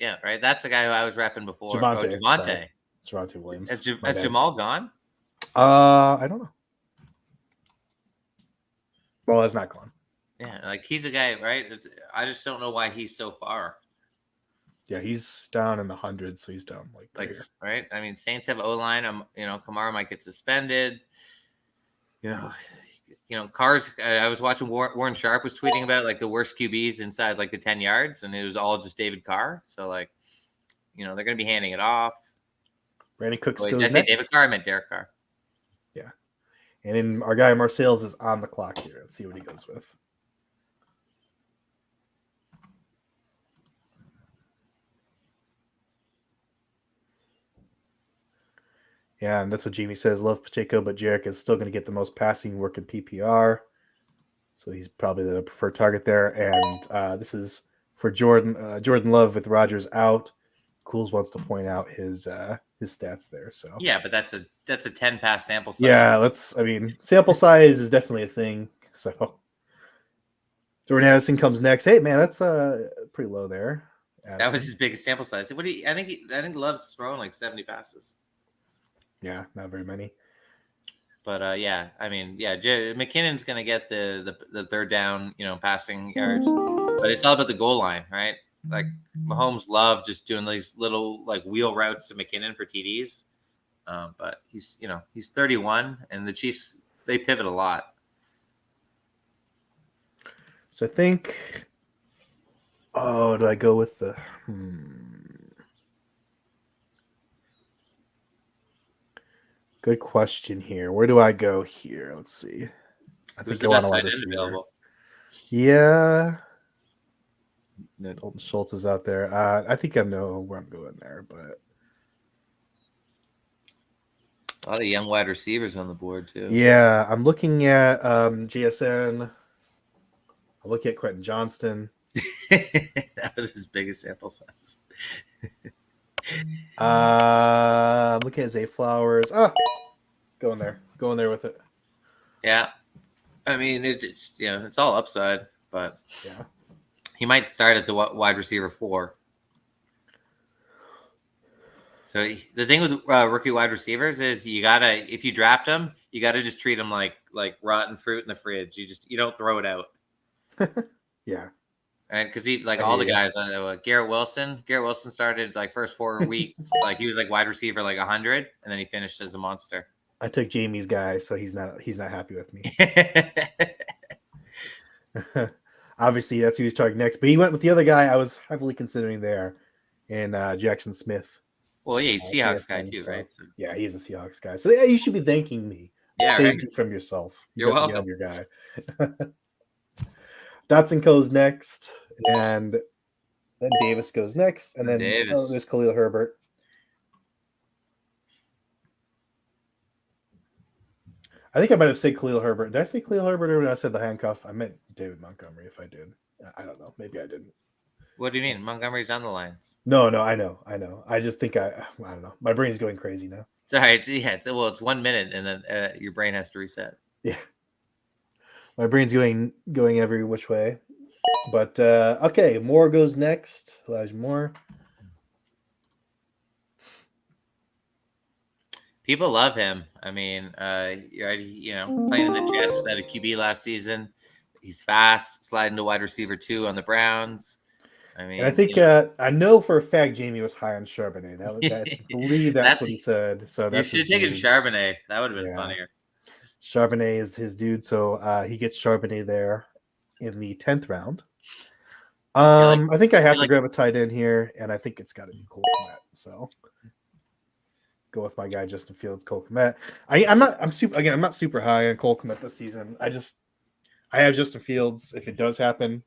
Yeah, right. That's the guy who I was repping before. Javonte. Oh, Javonte. Javonte Williams. Has Jamal gone? I don't know. Well, that's not gone. Yeah, like he's a guy, right? I just don't know why he's so far. Yeah, he's down in the hundreds, so he's down like here. Right. I mean, Saints have O line. Kamara might get suspended. Cars. I was watching Warren Sharp was tweeting about like the worst QBs inside like the 10 yards, and it was all just David Carr. So like, they're going to be handing it off. Brandon Cooks goes next. next. David Carr, I meant Derek Carr. Yeah, and then our guy Marsales is on the clock here. Let's see what he goes with. Yeah, and that's what Jamie says. Love Pacheco, but Jarek is still going to get the most passing work in PPR. So he's probably the preferred target there. And this is for Jordan. Jordan Love with Rodgers out. Cools wants to point out his stats there. So yeah, but that's a 10 pass sample size. Yeah, sample size is definitely a thing. So Jordan Addison comes next. Hey man, that's pretty low there. Addison. That was his biggest sample size. I think Love's thrown like 70 passes. Yeah, not very many. But yeah, I mean, yeah, McKinnon's going to get the third down, passing yards, but it's all about the goal line, right? Like Mahomes love just doing these little like wheel routes to McKinnon for TDs. But he's 31, and the Chiefs, they pivot a lot. So I think, do I go with the? Good question here. Where do I go here? Let's see. I think I want a wide receiver. Yeah. Dalton Schultz is out there. I think I know where I'm going there, but a lot of young wide receivers on the board too. Yeah, I'm looking at GSN. I'm looking at Quentin Johnston. That was his biggest sample size. I'm looking at Zay Flowers. Going there with it. Yeah, I mean it's it's all upside, but yeah, he might start at the wide receiver 4. So the thing with rookie wide receivers is if you draft them, you gotta just treat them like rotten fruit in the fridge. You don't throw it out. Yeah. And because all the guys, Garrett Wilson started like first 4 weeks, like he was like wide receiver like 100, and then he finished as a monster. I took Jamie's guy, so he's not happy with me. Obviously, that's who he's targeting next. But he went with the other guy I was heavily considering there, in Jackson Smith. Well, yeah, he's Seahawks guy too, right? So, yeah, he's a Seahawks guy. So yeah, you should be thanking me. Yeah, saved you from yourself. You're welcome. Your guy. Dotson goes next, and then Davis goes next, and then there's Khalil Herbert. I think I might have said Khalil Herbert. Did I say Khalil Herbert or when I said the handcuff? I meant David Montgomery if I did. I don't know. Maybe I didn't. What do you mean? Montgomery's on the Lions. No, I know. I just think I don't know. My brain's going crazy now. Sorry. It's 1 minute, and then your brain has to reset. Yeah. My brain's going every which way. But okay, Moore goes next. Elijah Moore. People love him. I mean, playing in the Jets without a QB last season. He's fast, sliding to wide receiver 2 on the Browns. I mean, And I think I know for a fact Jamie was high on Charbonnet. I believe that's what he said. So you that's should his have taken dude. Charbonnet. That would have been funnier. Charbonnet is his dude, so he gets Charbonnet there in the 10th round. I think I have to grab a tight end here, and I think it's got to be Cole Kmet. So go with my guy Justin Fields, Cole Kmet. I'm not super high on Cole Kmet this season. I have Justin Fields. If it does happen,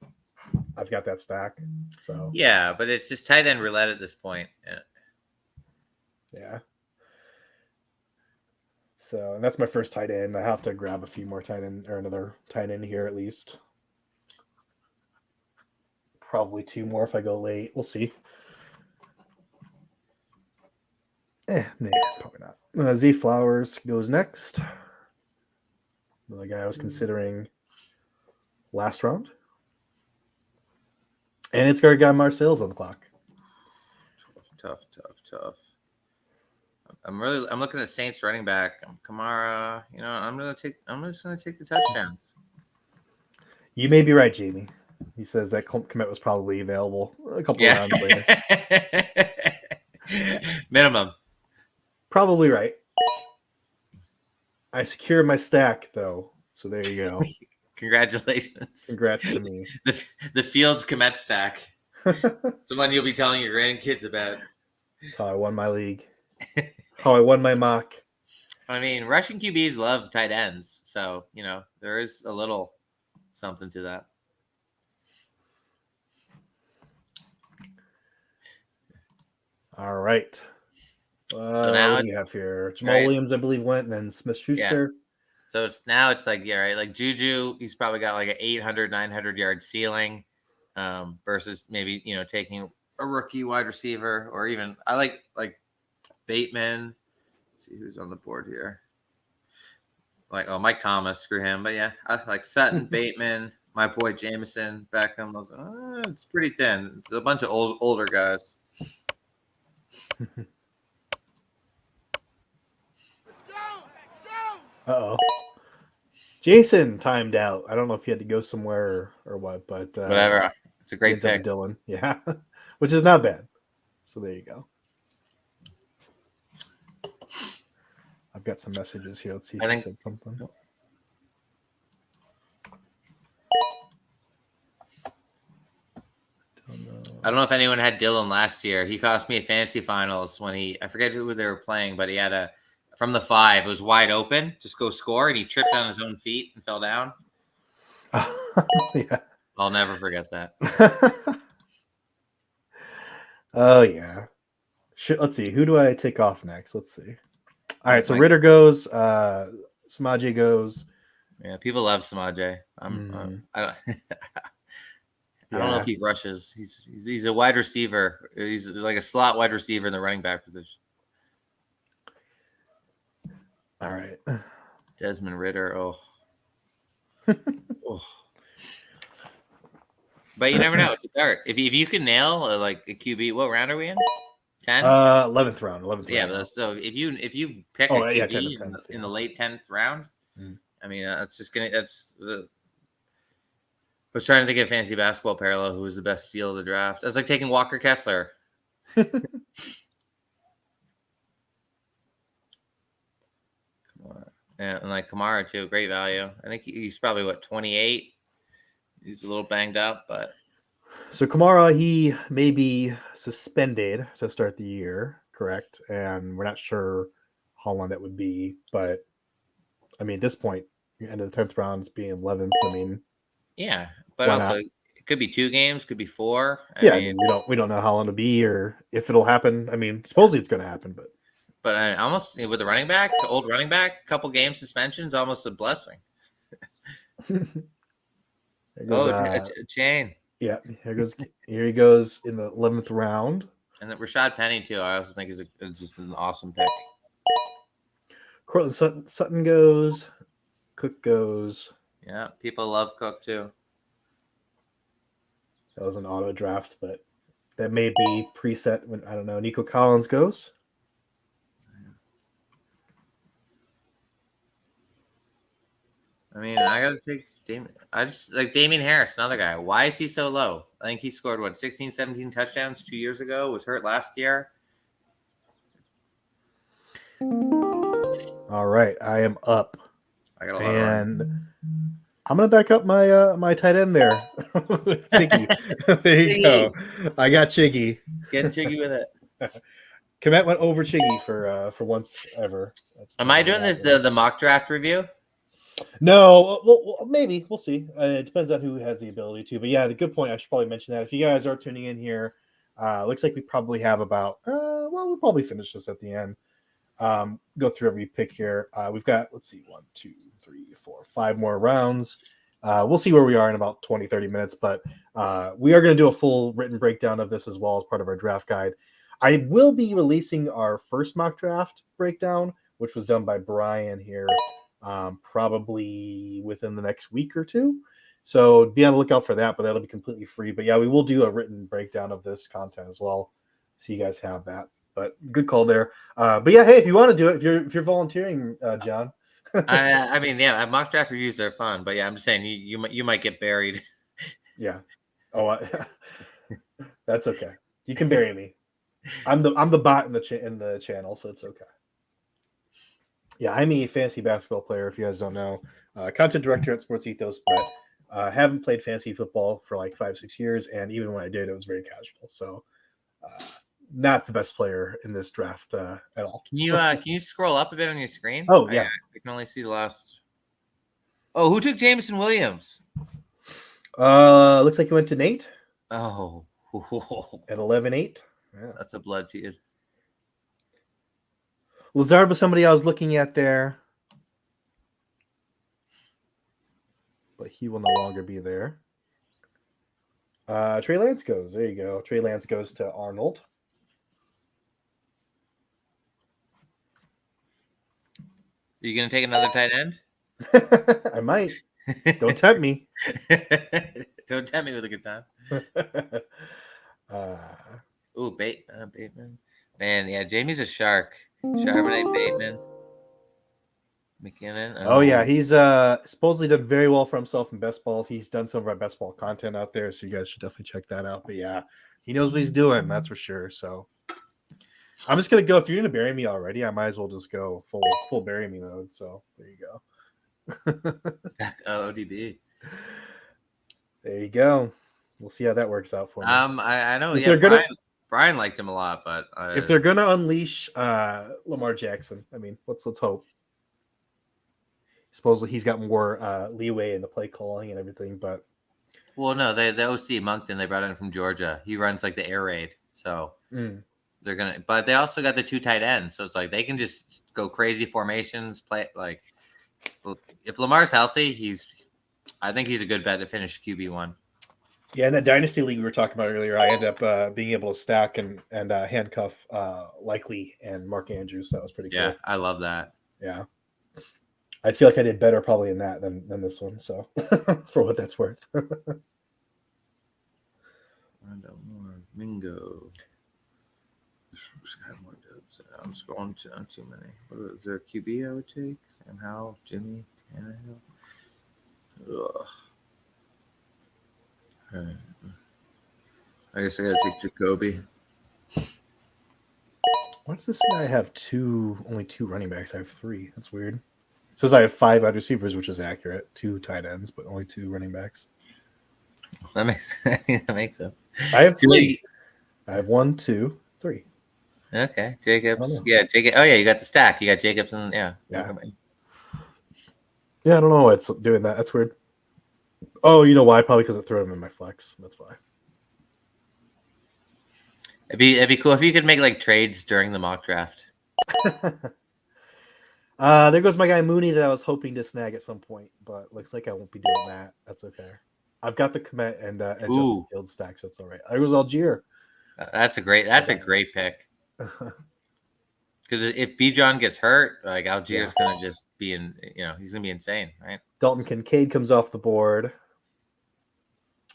I've got that stack. So yeah, but it's just tight end roulette at this point. Yeah. So and that's my first tight end. I have to grab a few more tight end or another tight end here at least. Probably 2 more if I go late. We'll see. Probably not. Z Flowers goes next. Another guy I was considering last round. And it's our guy Marsales on the clock. Tough. I'm looking at Saints running back. Kamara. I'm just gonna take the touchdowns. You may be right, Jamie. He says that Kmet was probably available a couple rounds later. Minimum. Probably right. I secured my stack though, so there you go. Congratulations. Congrats to me. The Fields Kmet stack. It's the one you'll be telling your grandkids about. That's how I won my league. How I won my mock. I mean, rushing QBs love tight ends, so there is a little something to that. All right. So now what do you have here? Jamal Williams, I believe, went, and then Smith-Schuster. Yeah. So it's like, like Juju, he's probably got like an 800, 900 yard ceiling versus maybe, taking a rookie wide receiver, or even I like Bateman. Let's see who's on the board here. Mike Thomas, screw him. But yeah, I like Sutton, Bateman, my boy Jameson, Beckham. It's pretty thin. It's a bunch of older guys. Uh-oh. Jason timed out. I don't know if he had to go somewhere or what, but whatever. It's a great pick. Dylan. Yeah. Which is not bad. So there you go. I've got some messages here. Let's see if he said something. I don't know if anyone had Dylan last year. He cost me a fantasy finals when I forget who they were playing, but he had from the 5, it was wide open, just go score, and he tripped on his own feet and fell down. Yeah. I'll never forget that. Oh, yeah. Let's see. Who do I take off next? Let's see. All right, so Ritter goes. Samaje goes. Yeah, people love Samaje. I don't know if he rushes. He's a wide receiver. He's like a slot wide receiver in the running back position. All right. Desmond Ritter. Oh. But you never know. It's a dart. If you can nail a QB, what round are we in? 10? 11th round. 11th yeah, round. So if you pick a QB in the late 10th round, I mean, it's just gonna. I was trying to think of fantasy basketball parallel. Who was the best steal of the draft? I was like taking Walker Kessler. Yeah, and like Kamara too, great value. I think he's probably 28. He's a little banged up, but so Kamara, he may be suspended to start the year, correct? And we're not sure how long that would be, but I mean, at this point, end of the 10th round, it's being 11th. I mean, yeah, but also it could be 2 games, could be 4. I mean, we don't know how long it'll be or if it'll happen. I mean, supposedly it's going to happen, but almost with the old running back, couple game suspensions, almost a blessing. Chain. Yeah, here he goes in the 11th round. And then Rashad Penny too. I also think is just an awesome pick. Cortland Sutton goes. Cook goes. Yeah, people love Cook too. That was an auto draft, but that may be preset when I don't know. Nico Collins goes. I mean, I gotta take Damien. I just like Damien Harris, another guy. Why is he so low? I think he scored 16, 17 touchdowns 2 years ago. Was hurt last year. All right, I am up, I got a lot of and runs. I'm gonna back up my tight end there, Chiggy. There you go. I got Chiggy. Getting jiggy with it. Komet went over Chiggy for once ever. That's Am not I gonna doing this happen. the mock draft review? No, maybe we'll see. It depends on who has the ability to. But yeah, the good point. I should probably mention that if you guys are tuning in here, looks like we probably have about. Well, we'll probably finish this at the end. Go through every pick here. We've got, let's see, 1, 2, 3, 4, 5 more rounds. We'll see where we are in about 20, 30 minutes, but we are going to do a full written breakdown of this as well as part of our draft guide. I will be releasing our first mock draft breakdown, which was done by Brian here, probably within the next week or two. So be on the lookout for that, but that'll be completely free. But yeah, we will do a written breakdown of this content as well, so you guys have that. But good call there. But yeah, hey, if you want to do it, if you're volunteering, John. I mean, yeah, mock draft reviews are fun, but yeah, I'm just saying you might get buried. Yeah. Oh, that's okay. You can bury me. I'm the bot in the channel, so it's okay. Yeah, I'm a fantasy basketball player. If you guys don't know, content director at SportsEthos, but haven't played fantasy football for like 5-6 years, and even when I did, it was very casual. So, not the best player in this draft at all. Can you scroll up a bit on your screen? Oh yeah, I can only see the last. Oh, who took Jameson Williams? looks like you went to Nate. Oh, at 11-8. Yeah. That's a blood feud. Lazard was somebody I was looking at there, but he will no longer be there. Trey Lance goes. There you go. Trey Lance goes to Arnold. Are you gonna take another tight end? I might. Don't tempt me. Don't tempt me with a good time. Ooh, Bateman. Man, yeah, Jamie's a shark. Charbonnet, Bateman, McKinnon. Oh yeah, he's supposedly done very well for himself in best balls. He's done some of our best ball content out there, so you guys should definitely check that out. But yeah, he knows what he's doing, that's for sure. So I'm just gonna go. If you're gonna bury me already, I might as well just go full bury me mode. So there you go. ODB. There you go. We'll see how that works out for me. I know. If Yeah, Brian liked him a lot, but if they're gonna unleash Lamar Jackson, I mean, let's hope. Supposedly he's got more leeway in the play calling and everything, but well, no, the OC Moncton they brought in from Georgia. He runs like the air raid, so they're gonna. But they also got the 2 tight ends, so it's like they can just go crazy formations. Play like if Lamar's healthy, I think he's a good bet to finish QB1. Yeah, in that dynasty league we were talking about earlier, I ended up being able to stack and handcuff Likely and Mark Andrews. That was pretty cool. Yeah, I love that. Yeah, I feel like I did better probably in that than this one. So, for what that's worth. Mingo. I'm scrolling too many. Is there a QB I would take? Sam Howell, Jimmy, Tannehill. Ugh. Right. I guess I gotta take Jacoby. Why does this say I have only 2 running backs? I have 3. That's weird. It says I have 5 wide receivers, which is accurate. 2 tight ends, but only 2 running backs. That makes sense. I have 3. I have 1, 2, 3. Okay, Jacobs. Yeah, Jacob. Oh yeah, you got the stack. You got Jacobs and yeah. Yeah, I don't know why it's doing that. That's weird. Oh, you know why? Probably because I threw him in my flex. That's why. It'd be cool if you could make like trades during the mock draft. There goes my guy Mooney that I was hoping to snag at some point, but looks like I won't be doing that. That's okay. I've got the Komet and Justin Fields stack, so it's all right. There goes Algier. That's a great pick. Because if Bijan gets hurt, like Algier's gonna just be he's gonna be insane, right? Dalton Kincaid comes off the board.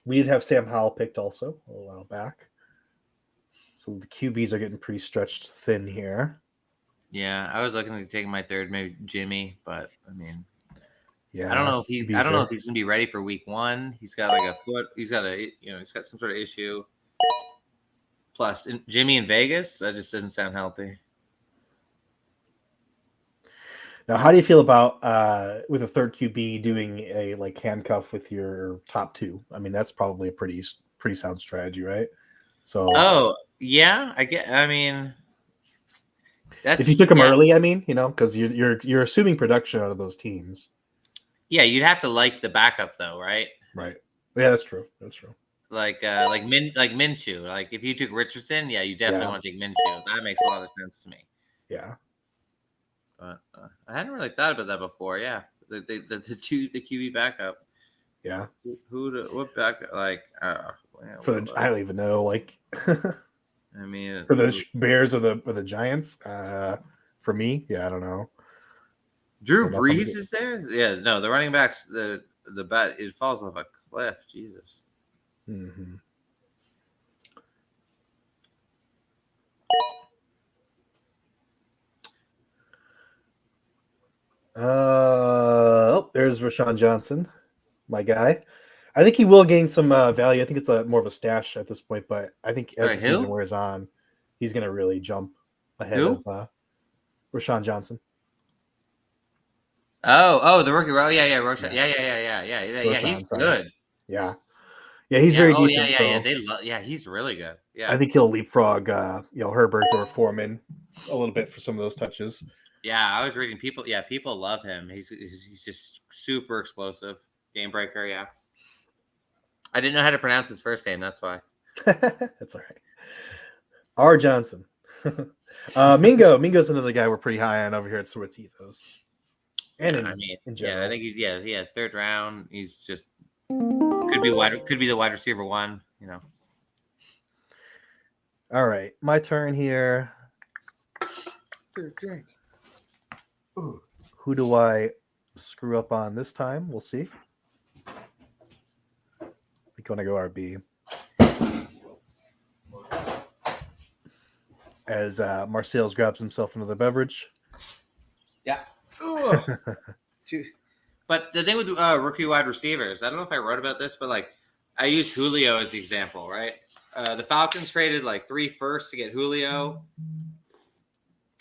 We did have Sam Howell picked also a little while back. So the QBs are getting pretty stretched thin here. Yeah, I was looking to take my third, maybe Jimmy, but I mean, I don't Yeah, know if he's QBs are. gonna be ready for week 1. He's got like a foot. He's got some sort of issue. Plus, Jimmy in Vegas, that just doesn't sound healthy. Now, how do you feel about with a third QB doing a like handcuff with your top two? I mean, that's probably a pretty sound strategy, right? So, Oh yeah, I get. I mean, if you that's took them yeah, early, I mean, because you're assuming production out of those teams, yeah. You'd have to like the backup though, right? right? Yeah, that's true. That's true. Like Minshew. Like if you took Richardson, yeah, you definitely Yeah, want to take Minshew. That makes a lot of sense to me. yeah, But I hadn't really thought about that before. Yeah, the QB backup. yeah. What backup? Like I don't even know. Like I mean, for the Bears or the Giants. For me, yeah, I don't know. Drew Don't know if I'm Brees is there. Yeah, no, the running backs the bat it falls off a cliff. Jesus. mm-hmm. There's Rashawn Johnson, my guy. I think he will gain some value. I think it's more of a stash at this point, but I think as Sorry, the season who? wears on, he's going to really jump ahead Who? of Rashawn Johnson. Oh, the rookie. Oh, yeah, Roshan. Yeah, Yeah. He's Rashawn. Sorry. good. Yeah, yeah, he's Yeah. very Oh, decent. yeah. So Yeah, he's really good. I Yeah. think he'll leapfrog, Herbert or Foreman a little bit for some of those touches. Yeah, I was reading people. Yeah, people love him. He's just super explosive, game breaker. Yeah, I didn't know how to pronounce his first name. That's why. That's all right. R. Johnson. Mingo's another guy we're pretty high on over here at SportsEthos. And Yeah, I mean, in yeah, I general. think third round. He's just could be the wide receiver one. All right, my turn here. Third drink. Who do I screw up on this time? We'll see. I think I want to go RB. As Marsales grabs himself another beverage. Yeah. But the thing with rookie wide receivers, I don't know if I wrote about this, but like I use Julio as the example, right? The Falcons traded like 3 firsts to get Julio,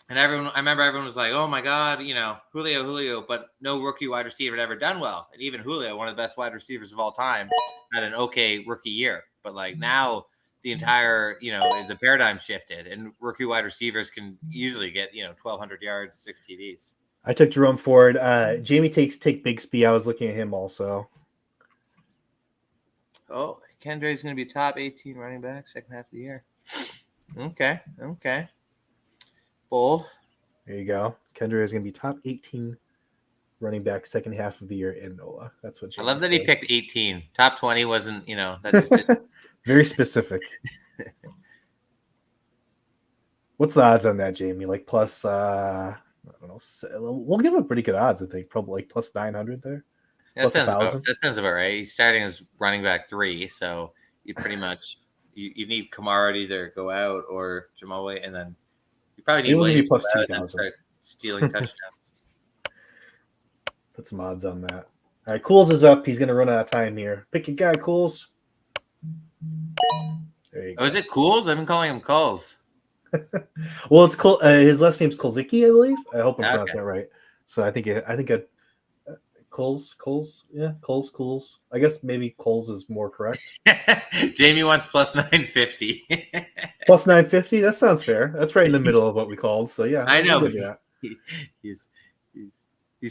and I remember everyone was like, "Oh my God, Julio," but no rookie wide receiver had ever done well, and even Julio, one of the best wide receivers of all time, had an okay rookie year. But like now, the entire the paradigm shifted, and rookie wide receivers can easily get 1,200 yards, 6 TDs. I took Jerome Ford. Jamie take Bigsby. I was looking at him also. Oh, Kendrick's going to be top 18 running back second half of the year. Okay. Bold. There you go. Kendra is going to be top 18 running back second half of the year in NOLA. That's what Jamie I love that said. he picked 18. Top 20 wasn't, that just didn't. Very specific. What's the odds on that, Jamie? Like plus, I don't know. We'll give him pretty good odds, I think. Probably like plus 900 there. Plus 1,000. That sounds about right. He's starting as running back 3, so you pretty much you need Kamara to either go out or Jamal Way, and then you probably need Maybe we'll give you Williams plus to go out and 2,000. start stealing touchdowns. Put some odds on that. All right, Cools is up. He's going to run out of time here. Pick your guy, Cools. There you go. Oh, is it Cools? I've been calling him Coles. Well, it's cool. His last name's Kolzicki, I believe. I hope I'm pronouncing that right. So I think Coles. Yeah, Coles. I guess maybe Coles is more correct. Jamie wants plus 950. Plus 950. That sounds fair. That's right in the middle of what we called. So yeah, I know. We'll do that. He's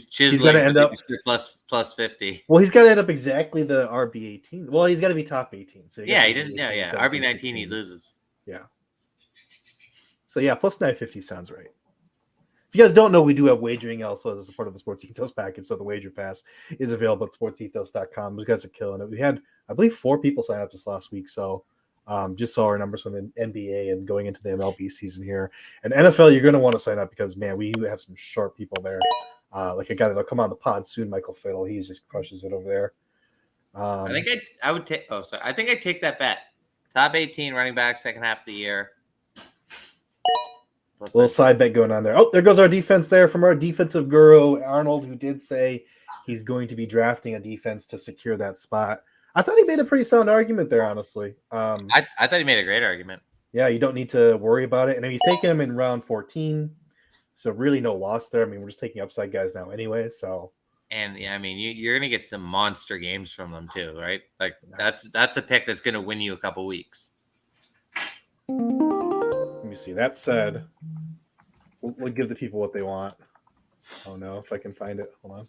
chiseling. He's got to end up plus 50. Well, he's got to end up exactly the RB 18. Well, he's got to be top 18. So he doesn't. Yeah. RB 19, he loses. Yeah. So yeah, plus 950 sounds right. If you guys don't know, we do have wagering also as a part of the Sports Ethos package. So the wager pass is available at sportsethos.com. You guys are killing it. We had, I believe, 4 people sign up this last week. So just saw our numbers from the NBA and going into the MLB season here. And NFL, you're going to want to sign up because, man, we have some sharp people there. Like a guy that'll come on the pod soon, Michael Fiddle. He just crushes it over there. I think I would take. Oh, sorry. I think I'd take that bet. Top 18 running back second half of the year. Plus Little 950. side bet going on there. Oh, there goes our defense there from our defensive guru, Arnold, who did say he's going to be drafting a defense to secure that spot. I thought he made a pretty sound argument there, honestly. I thought he made a great argument. Yeah, you don't need to worry about it. And he's taking him in round 14. So really no loss there. I mean, we're just taking upside guys now anyway. So And yeah, I mean, you're gonna get some monster games from them too, right? Like that's a pick that's gonna win you a couple weeks. let me see. That said, we'll give the people what they want. Oh no, if I can find it. Hold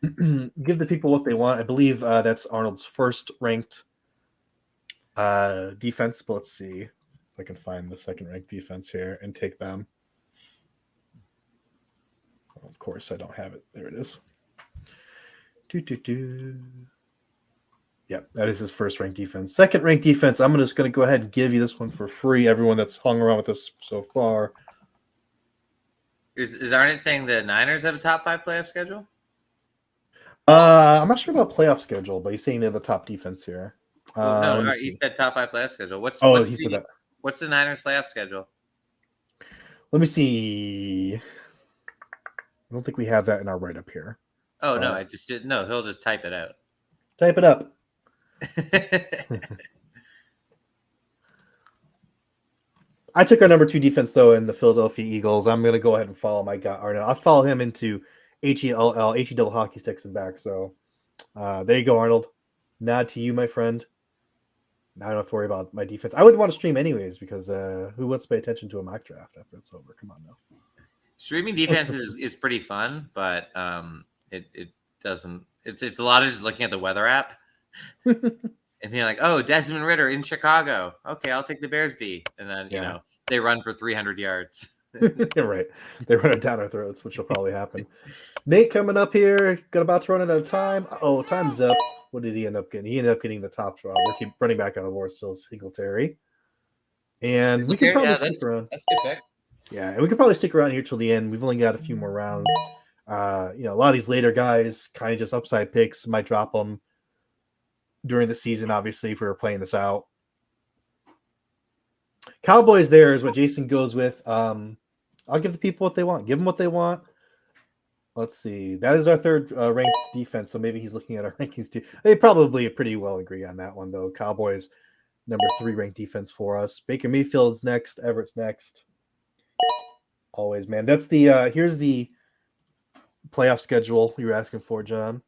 on. Give the people what they want. I believe that's Arnold's first ranked defense. But let's see if I can find the second ranked defense here and take them. Of course, I don't have it. There it is. Yep, that is his first ranked defense. Second ranked defense. I'm just going to go ahead and give you this one for free. Everyone that's hung around with us so far. Is Arnett saying the Niners have a top 5 playoff schedule? I'm not sure about playoff schedule, but he's saying they're the top defense here. No, he said top 5 playoff schedule. What's said that. What's the Niners playoff schedule? Let me see. I don't think we have that in our write-up here. Oh, no, I just didn't know. He'll just type it out. Type it up. I took our number 2 defense, though, in the Philadelphia Eagles. I'm going to go ahead and follow my guy, Arnold. I'll follow him into HELL, HE double hockey sticks and back. So there you go, Arnold. Nod to you, my friend. I don't have to worry about my defense. I wouldn't want to stream anyways because who wants to pay attention to a mock draft after it's over? Come on now. Streaming defense is pretty fun, but it doesn't. It's a lot of just looking at the weather app and being like, oh, Desmond Ridder in Chicago. Okay, I'll take the Bears D, and then you know they run for 300 yards. You're right. They run it down our throats, which will probably happen. Nate coming up here. Got about to run out of time. Oh, time's up. What did he end up getting? He ended up getting the top draw. We'll keep running back on the board still, Singletary. And we could probably stick around. That's a good pick. Yeah, and we could probably stick around here till the end. We've only got a few more rounds. A lot of these later guys kind of just upside picks. Might drop them during the season, obviously, if we were playing this out. Cowboys there is what Jason goes with. I'll give the people what they want. Give them what they want. Let's see. That is our third ranked defense, so maybe he's looking at our rankings too. They probably pretty well agree on that one, though. Cowboys, number 3 ranked defense for us. Baker Mayfield's next. Everett's next. Always, man. That's the here's the playoff schedule you were asking for, John.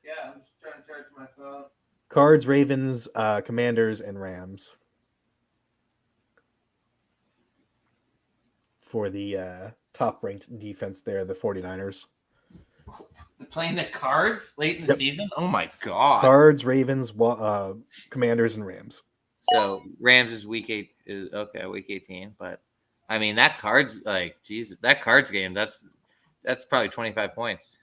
Yeah, I'm just trying to charge my phone. Cards, Ravens, Commanders, and Rams. For the top-ranked defense there, the 49ers. They're playing the Cards late in the season? Oh, my God. Cards, Ravens, Commanders, and Rams. So, Rams is week 18. But, I mean, that Cards, that Cards game, that's probably 25 points.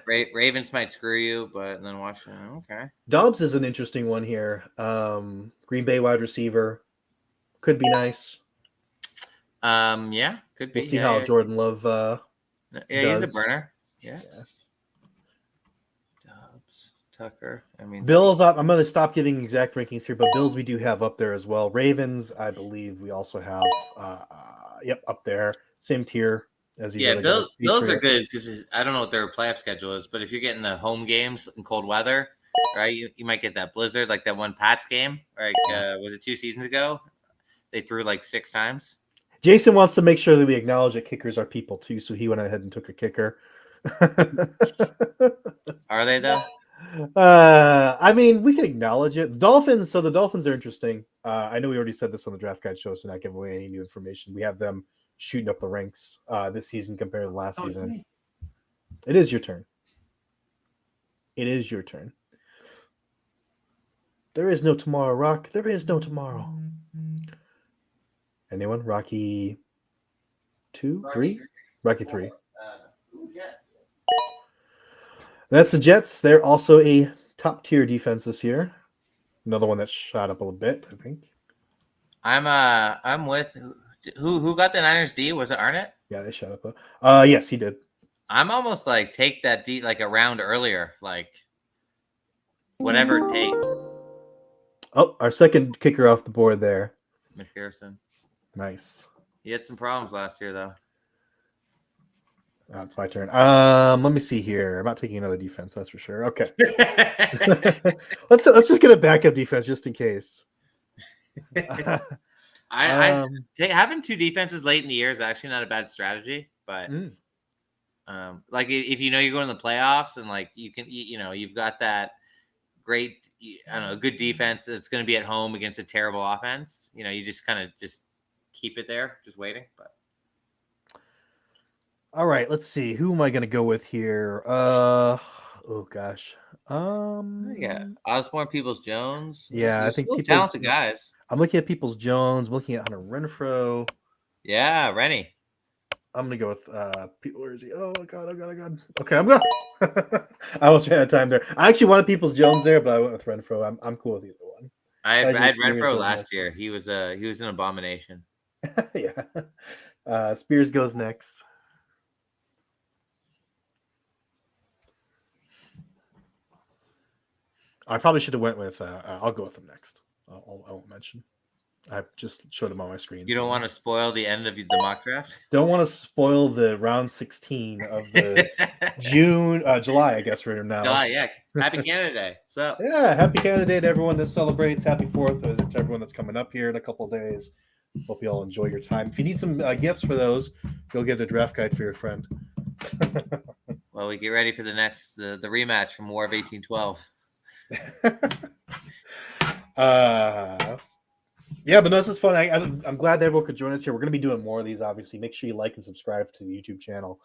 Ravens might screw you, but then Washington, okay. Dobbs is an interesting one here. Green Bay wide receiver. Could be nice. Yeah, could be. We'll see how Jordan Love does. He's a burner. Yeah. Dobbs, Tucker. I mean, Bills up. I'm going to stop giving exact rankings here, but Bills we do have up there as well. Ravens, I believe we also have up there. Same tier as these other guys. Bills are good because I don't know what their playoff schedule is, but if you're getting the home games in cold weather, right, you might get that blizzard like that one Pats game. Like was it 2 seasons ago? They threw like 6 times. Jason wants to make sure that we acknowledge that kickers are people too, so he went ahead and took a kicker. Are they though? I mean, we can acknowledge it. The Dolphins are interesting. I know we already said this on the draft guide show, so not giving away any new information. We have them shooting up the ranks this season compared to last season. It is your turn. It is your turn. There is no tomorrow, Rock. There is no tomorrow. Anyone? Rocky 2, 3? Rocky 3. That's the Jets. They're also a top tier defense this year. Another one that shot up a little bit, I think. I'm with who got the Niners D? Was it Arnett? Yeah, they shot up. Yes, he did. I'm almost like take that D like a round earlier, like whatever it takes. Oh, our second kicker off the board there. McPherson. Nice. He had some problems last year, though. Oh, it's my turn. Let me see here. I'm not taking another defense, that's for sure. Okay. let's just get a backup defense just in case. Having two defenses late in the year is actually not a bad strategy, but like if you know you're going to the playoffs and like you can, you've got that great, I don't know, good defense that's going to be at home against a terrible offense. You just kind of just keep it there, just waiting. But all right, let's see. Who am I going to go with here? Oh gosh. Yeah, Osborne, Peoples Jones. Yeah, I There's think still talented guys. I'm looking at Peoples Jones. I'm looking at Hunter Renfro. Yeah, Rennie. I'm gonna go with people. Where is he? Oh god! Okay, I'm going. I almost ran out of time there. I actually wanted Peoples Jones there, but I went with Renfro. I'm cool with either one. I had Renfro last year. He was an abomination. Yeah. Spears goes next. I probably should have went with. I'll go with him next. I won't mention. I just showed him on my screen. You don't want to spoil the end of the mock draft? Don't want to spoil the round 16 of the July, I guess we're in now. July, yeah. Happy Canada Day. So yeah, happy Canada Day to everyone that celebrates. Happy 4th to everyone that's coming up here in a couple of days. Hope you all enjoy your time. If you need some gifts for those, go get a draft guide for your friend. Well, we get ready for the next the rematch from War of 1812. Yeah, but no, this is fun. I'm glad that everyone could join us here. We're going to be doing more of these, obviously. Make sure you like and subscribe to the YouTube channel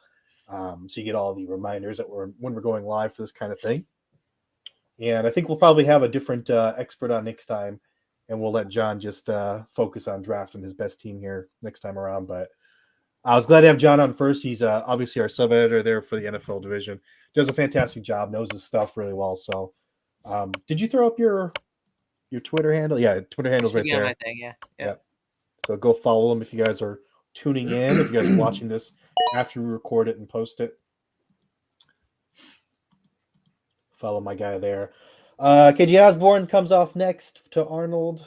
so you get all the reminders that when we're going live for this kind of thing. And I think we'll probably have a different expert on next time, and we'll let Jon just focus on drafting his best team here next time around. But I was glad to have Jon on first. He's obviously our sub-editor there for the NFL division. Does a fantastic job, knows his stuff really well. So did you throw up your Twitter handle? Yeah, Twitter handle's right there. My thing, yeah. So go follow him if you guys are tuning in. If you guys are watching this after we record it and post it, follow my guy there. KG Osborne comes off next to Arnold.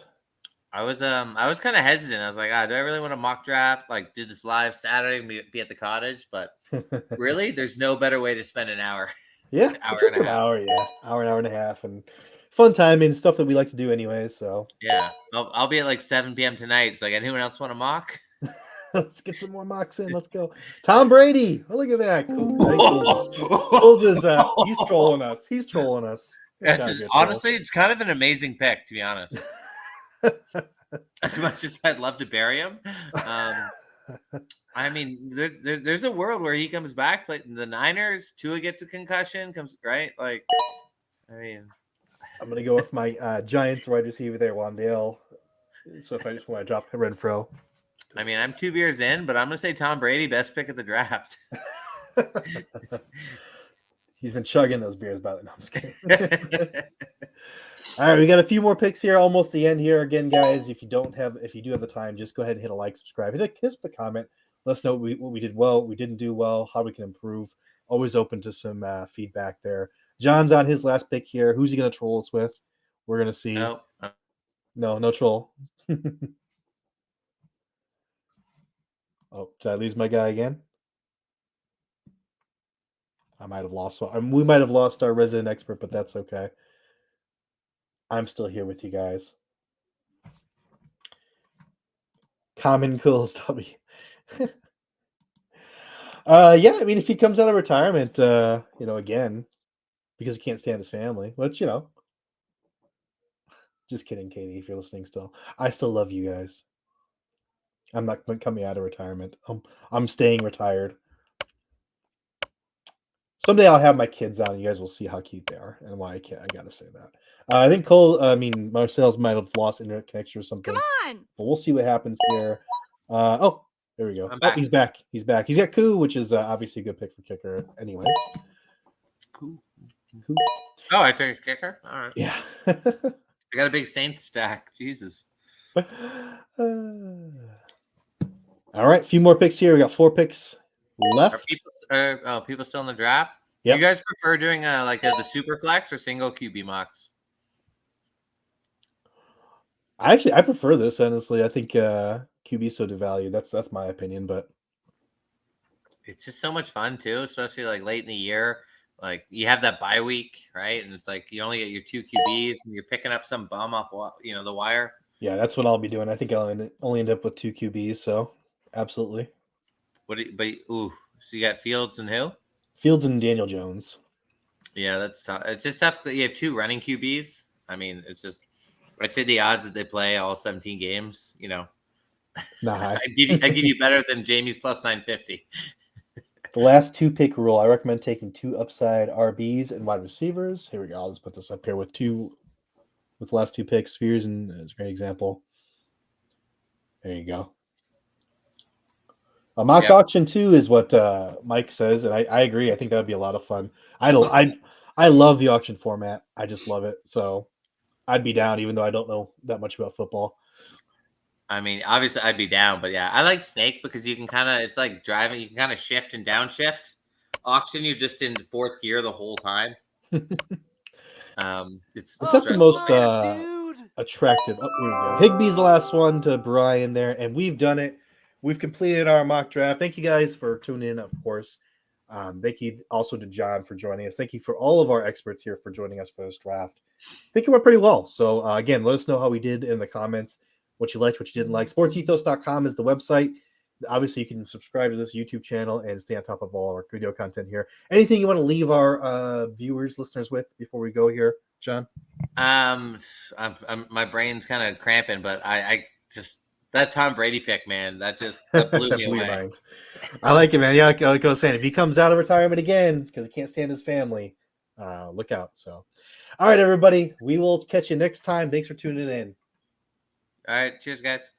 I was kind of hesitant. I was like, do I really want to mock draft? Like, do this live Saturday and be at the cottage? But really, there's no better way to spend an hour. Yeah, just an hour. Yeah, hour and a half, and fun time and stuff that we like to do anyway. So yeah, I'll be at like 7 p.m. tonight. It's like, anyone else want to mock? Let's get some more mocks in. Let's go. Tom Brady. Oh, look at that. Cool. He's trolling us. Honestly, it's kind of an amazing pick, to be honest. As much as I'd love to bury him. I mean, there's a world where he comes back, but the Niners, Tua gets a concussion, right? Like, I mean, I'm gonna go with my Giants wide receiver there, Wandale. So if I just want to drop Renfro. I mean, I'm 2 beers in, but I'm gonna say Tom Brady, best pick of the draft. He's been chugging those beers, by the way. No, I'm just kidding. All right, we got a few more picks here, almost the end here. Again, guys, if you do have the time, just go ahead and hit a like, subscribe, hit a comment. Let us know what we did well, we didn't do well, how we can improve. Always open to some feedback there. Jon's on his last pick here. Who's he going to troll us with? We're going to see. No troll. Oh, did I lose my guy again? I might have lost. We might have lost our resident expert, but that's okay. I'm still here with you guys. Common Cools W. Yeah, I mean, if he comes out of retirement, again, because he can't stand his family, which, just kidding, Katie, if you're listening still. I still love you guys. I'm not coming out of retirement. I'm staying retired. Someday I'll have my kids on. You guys will see how cute they are and why I gotta say that. I think Marsales might have lost internet connection or something. Come on. But we'll see what happens here. There we go. He's back. He's back. He's got Koo, which is obviously a good pick for kicker. Anyways. Cool. Oh, I took a kicker? All right. Yeah. I got a big Saints stack. Jesus. All right. A few more picks here. We got 4 picks left. Are people still in the draft? Yep. You guys prefer doing the Superflex or single QB mocks? I prefer this, honestly. I think QB so devalued. That's my opinion, but It's just so much fun too, especially like late in the year. Like you have that bye week, right? And it's like you only get your two QBs, and you're picking up some bum off, the wire. yeah, that's what I'll be doing. I think I'll only end up with 2 QBs, so absolutely. So you got Fields and who? Fields and Daniel Jones. Yeah, that's tough. It's just tough that you have two running QBs. I mean, it's just I'd say the odds that they play all 17 games, Not high. I give you better than Jamie's plus 950. The last 2 pick rule. I recommend taking 2 upside RBs and wide receivers. Here we go. I'll just put this up here with the last 2 picks. Spears and is a great example. There you go. A mock auction too is what Mike says, and I agree. I think that would be a lot of fun. I love the auction format. I just love it. So I'd be down, even though I don't know that much about football. I mean, obviously I'd be down, but yeah, I like Snake because you can it's like driving, you can kind of shift and downshift. Auction, you're just in 4th gear the whole time. It's not the most attractive. Oh, here we go. Higbee's the last one to Brian there, and we've done it. We've completed our mock draft. Thank you guys for tuning in, of course. Thank you also to John for joining us. Thank you for all of our experts here for joining us for this draft. I think it went pretty well. So again, let us know how we did in the comments. What you liked, what you didn't like. SportsEthos.com is the website. Obviously, you can subscribe to this YouTube channel and stay on top of all our video content here. Anything you want to leave our viewers, listeners with before we go here, John? My brain's kind of cramping, but I just that Tom Brady pick, man, that blew me away. I like it, man. Yeah, like I was saying, if he comes out of retirement again because he can't stand his family, look out. So, all right, everybody, we will catch you next time. Thanks for tuning in. All right, cheers, guys.